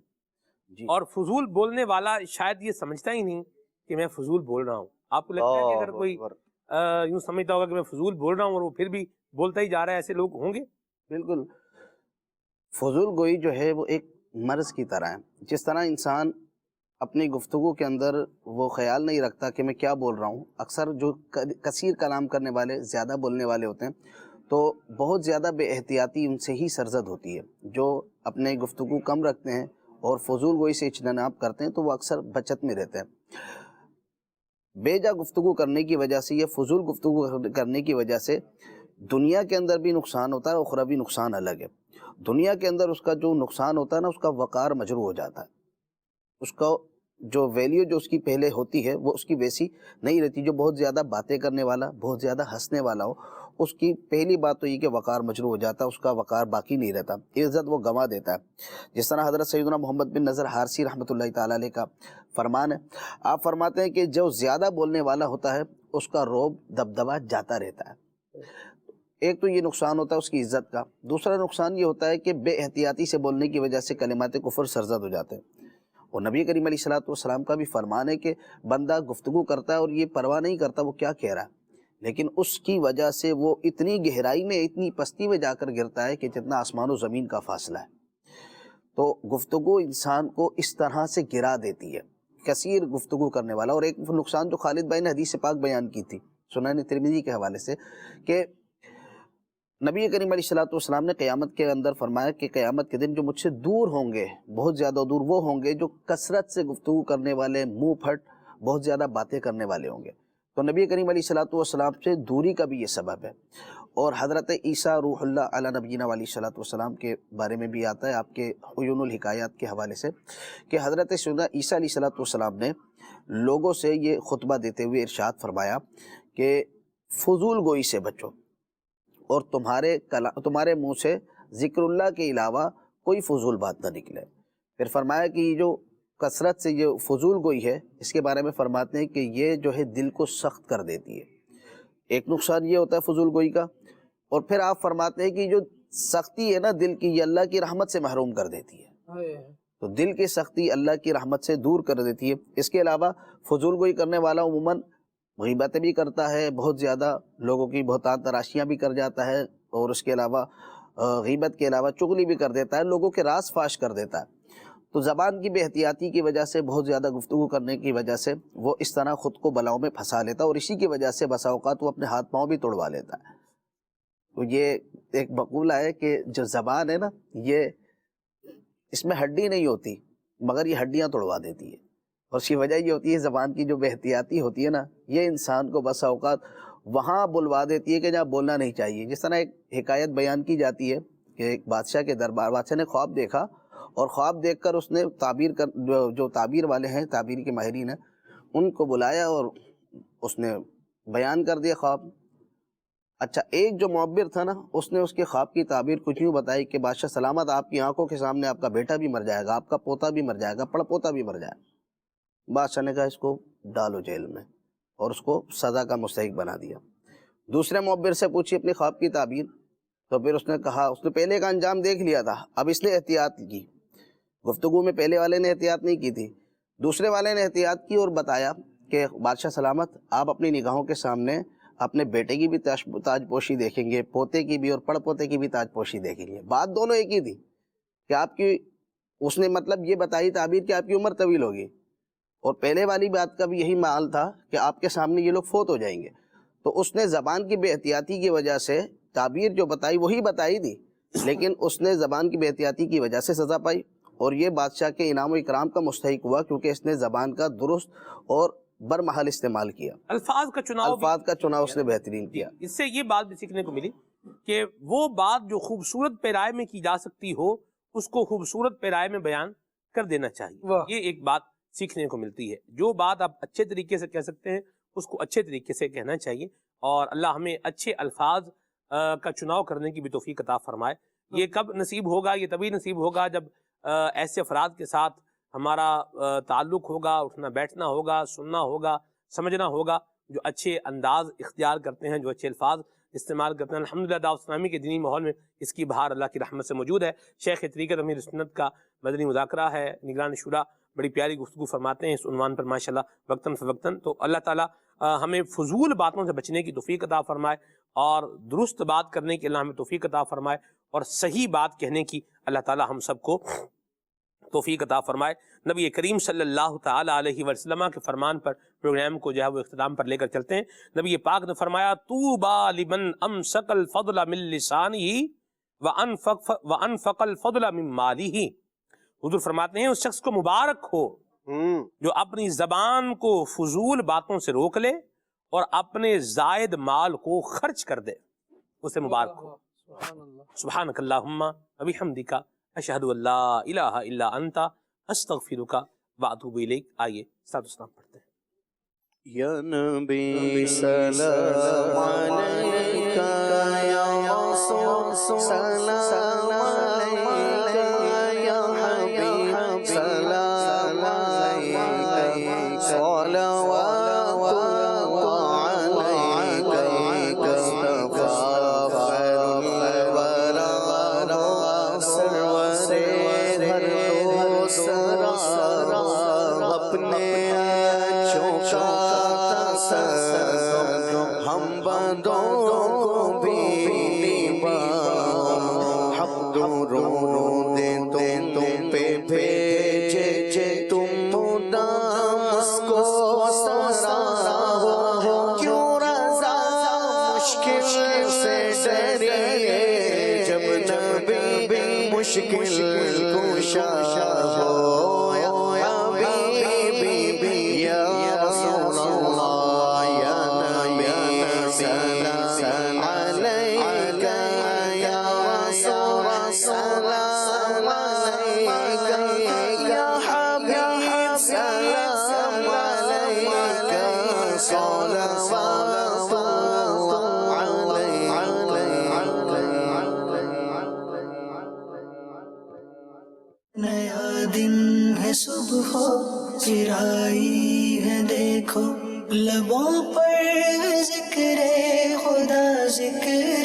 جی اور فضول بولنے والا شاید یہ سمجھتا ہی نہیں کہ میں فضول بول رہا ہوں۔ آپ کو لگتا ہے کہ اگر کوئی یوں سمجھتا ہوگا کہ میں فضول بول رہا ہوں اور وہ پھر بھی بولتا ہی جا رہا ہے، ایسے لوگ ہوں گے؟ بالکل، فضول گوئی جو ہے وہ ایک مرض کی طرح ہے۔ جس طرح انسان اپنی گفتگو کے اندر وہ خیال نہیں رکھتا کہ میں کیا بول رہا ہوں، اکثر جو کثیر کلام کرنے والے، زیادہ بولنے والے ہوتے ہیں، تو بہت زیادہ بے احتیاطی ان سے ہی سرزد ہوتی ہے۔ جو اپنے گفتگو کم رکھتے ہیں اور فضول گوئی سے اجتناب کرتے ہیں تو وہ اکثر بچت میں رہتے ہیں۔ بے جا گفتگو کرنے کی وجہ سے، یہ فضول گفتگو کرنے کی وجہ سے دنیا کے اندر بھی نقصان ہوتا ہے، اخروی نقصان الگ ہے۔ دنیا کے اندر اس کا جو نقصان ہوتا ہے نا، اس کا وقار مجروح ہو جاتا ہے، اس کا جو ویلیو جو اس کی پہلے ہوتی ہے وہ اس کی ویسی نہیں رہتی۔ جو بہت زیادہ باتیں کرنے والا، بہت زیادہ ہنسنے والا ہو، اس کی پہلی بات تو یہ کہ وقار مجروح ہو جاتا ہے، اس کا وقار باقی نہیں رہتا، عزت وہ گنوا دیتا ہے۔ جس طرح حضرت سیدنا محمد بن نظر حارثی رحمۃ اللہ تعالیٰ علیہ کا فرمان ہے، آپ فرماتے ہیں کہ جو زیادہ بولنے والا ہوتا ہے اس کا رعب دبدبہ جاتا رہتا ہے۔ ایک تو یہ نقصان ہوتا ہے اس کی عزت کا، دوسرا نقصان یہ ہوتا ہے کہ بے احتیاطی سے بولنے کی وجہ سے کلمات کفر سرزد ہو جاتے ہیں۔ اور نبی کریم علیہ الصلوۃ والسلام کا بھی فرمان ہے کہ بندہ گفتگو کرتا ہے اور یہ پرواہ نہیں کرتا وہ کیا کہہ رہا ہے، لیکن اس کی وجہ سے وہ اتنی گہرائی میں، اتنی پستی میں جا کر گرتا ہے کہ جتنا آسمان و زمین کا فاصلہ ہے۔ تو گفتگو انسان کو اس طرح سے گرا دیتی ہے، کثیر گفتگو کرنے والا۔ اور ایک نقصان جو خالد بھائی نے حدیث پاک بیان کی تھی سنن ترمذی کے حوالے سے، کہ نبی کریم علیہ الصلوۃ والسلام نے قیامت کے اندر فرمایا کہ قیامت کے دن جو مجھ سے دور ہوں گے، بہت زیادہ دور، وہ ہوں گے جو کثرت سے گفتگو کرنے والے، منہ پھٹ بہت زیادہ باتیں کرنے والے ہوں گے۔ تو نبی کریم علیہ الصلوۃ والسلام سے دوری کا بھی یہ سبب ہے۔ اور حضرت عیسیٰ روح اللہ علی نبینا علیہ الصلوۃ والسلام کے بارے میں بھی آتا ہے آپ کے عیون الحکایات کے حوالے سے، کہ حضرت سیدنا عیسیٰ علیہ الصلوۃ والسلام نے لوگوں سے یہ خطبہ دیتے ہوئے ارشاد فرمایا کہ فضول گوئی سے بچو اور تمہارے منہ سے ذکر اللہ کے علاوہ کوئی فضول بات نہ نکلے۔ پھر فرمایا کہ یہ جو کثرت سے یہ فضول گوئی ہے، اس کے بارے میں فرماتے ہیں کہ یہ جو ہے دل کو سخت کر دیتی ہے۔ ایک نقصان یہ ہوتا ہے فضول گوئی کا، اور پھر آپ فرماتے ہیں کہ جو سختی ہے نا دل کی، یہ اللہ کی رحمت سے محروم کر دیتی ہے۔ تو دل کی سختی اللہ کی رحمت سے دور کر دیتی ہے۔ اس کے علاوہ فضول گوئی کرنے والا عموماً غیبتیں بھی کرتا ہے، بہت زیادہ لوگوں کی بہتان تراشیاں بھی کر جاتا ہے، اور اس کے علاوہ غیبت کے علاوہ چغلی بھی کر دیتا ہے، لوگوں کے راز فاش کر دیتا ہے۔ تو زبان کی بے احتیاطی کی وجہ سے، بہت زیادہ گفتگو کرنے کی وجہ سے وہ اس طرح خود کو بلاؤں میں پھنسا لیتا ہے، اور اسی کی وجہ سے بسا اوقات وہ اپنے ہاتھ پاؤں بھی توڑوا لیتا ہے۔ تو یہ ایک مقولہ ہے کہ جو زبان ہے نا، یہ اس میں ہڈی نہیں ہوتی مگر یہ ہڈیاں توڑوا دیتی ہے، اور اس کی وجہ یہ ہوتی ہے زبان کی جو بے احتیاطی ہوتی ہے نا، یہ انسان کو بسا اوقات وہاں بلوا دیتی ہے کہ جہاں بولنا نہیں چاہیے۔ جس طرح ایک حکایت بیان کی جاتی ہے کہ ایک بادشاہ کے دربار، بادشاہ نے خواب دیکھا، اور خواب دیکھ کر اس نے جو تعبیر والے ہیں، تعبیر کے ماہرین ہیں، ان کو بلایا اور اس نے بیان کر دیا خواب۔ اچھا، ایک جو معبر تھا نا، اس نے اس کے خواب کی تعبیر کچھ یوں بتائی کہ بادشاہ سلامت، آپ کی آنکھوں کے سامنے آپ کا بیٹا بھی مر جائے گا، آپ کا پوتا بھی مر جائے گا، پڑ پوتا بھی مر جائے گا۔ بادشاہ نے کہا اس کو ڈالو جیل میں، اور اس کو سزا کا مستحق بنا دیا۔ دوسرے معبر سے پوچھی اپنی خواب کی تعبیر، تو پھر اس نے کہا، اس نے پہلے کا انجام دیکھ لیا تھا، اب اس نے احتیاط کی۔ گفتگو میں پہلے والے نے احتیاط نہیں کی تھی، دوسرے والے نے احتیاط کی اور بتایا کہ بادشاہ سلامت، آپ اپنی نگاہوں کے سامنے اپنے بیٹے کی بھی تاج پوشی دیکھیں گے، پوتے کی بھی اور پڑ پوتے کی بھی تاج پوشی دیکھیں گے۔ بات دونوں ایک ہی تھی کہ آپ کی، اس نے مطلب یہ بتائی تعبیر کہ آپ کی عمر طویل ہوگی، اور پہلے والی بات کا بھی یہی مال تھا کہ آپ کے سامنے یہ لوگ فوت ہو جائیں گے۔ تو اس نے زبان کی بے احتیاطی کی وجہ سے تعبیر جو بتائی وہی بتائی تھی، لیکن اس نے زبان کی بے احتیاطی کی وجہ سے سزا پائی، اور یہ بادشاہ کے انعام و اکرام کا مستحق ہوا کیونکہ اس نے زبان کا درست اور برمحل استعمال کیا، الفاظ کا چناؤ اس نے بہترین کیا۔ اس سے یہ بات بھی سیکھنے کو ملی کہ وہ بات جو خوبصورت پیرائے میں کی جا سکتی ہو، اس کو خوبصورت پیرائے میں بیان کر دینا چاہیے۔ یہ ایک بات سیکھنے کو ملتی ہے، جو بات آپ اچھے طریقے سے کہہ سکتے ہیں اس کو اچھے طریقے سے کہنا چاہیے، اور اللہ ہمیں اچھے الفاظ کا چناؤ کرنے کی بھی توفیق عطا فرمائے۔ یہ کب نصیب ہوگا؟ یہ تبھی نصیب ہوگا جب ایسے افراد کے ساتھ ہمارا تعلق ہوگا، اٹھنا بیٹھنا ہوگا، سننا ہوگا، سمجھنا ہوگا، جو اچھے انداز اختیار کرتے ہیں، جو اچھے الفاظ استعمال کرتے ہیں، الحمدللہ دعوت اسلامی کے دینی ماحول میں اس کی بہار اللہ کی رحمت سے موجود ہے۔ شیخ طریقت امیر سنت کا مدنی مذاکرہ ہے، نگران شورا بڑی پیاری گفتگو فرماتے ہیں اس عنوان پر ماشاءاللہ وقتاً فوقتاً۔ تو اللہ تعالیٰ ہمیں فضول باتوں سے بچنے کی توفیق عطا فرمائے، اور درست بات کرنے کی اللہ ہمیں توفیق عطا فرمائے، اور صحیح بات کہنے کی اللہ تعالیٰ ہم سب کو توفیق عطا فرمائے۔ نبی کریم صلی اللہ تعالیٰ علیہ وسلم کے فرمان پر پروگرام کو جو ہے وہ اختتام پر لے کر چلتے ہیں۔ نبی پاک نے فرمایا طوبی لمن امسک الفضل من لسانہ وانفق الفضل من مالہ۔ حضور فرماتے ہیں اس شخص کو مبارک ہو جو اپنی زبان کو فضول باتوں سے روک لے اور اپنے زائد مال کو خرچ کر دے، اسے مبارک ہو۔ سبحانک اللہم وبحمدک اشہد ان لا الہ الا انت استغفرک واتوب الیک۔ آئیے صلاۃ والسلام پڑھتے ہیں۔ یا نبی سلام علیکہ، یا رسول سلام علیکہ، یا حبیب سلام علیکہ، صلوات اللہ علیکہ، مصطفیٰ خیر الورا، سرور ہر دو سرا، اپنے ہم بندوں کو بھی حق درود تم پہ بھیجے، تم مدام اس کو سرا ہو، کیوں رضا مشکل سے ڈریے، جب نبی مشکل کشا ہو، نیا دن ہے صبح چرائی ہے دیکھو، لبوں پر ذکر خدا ذکر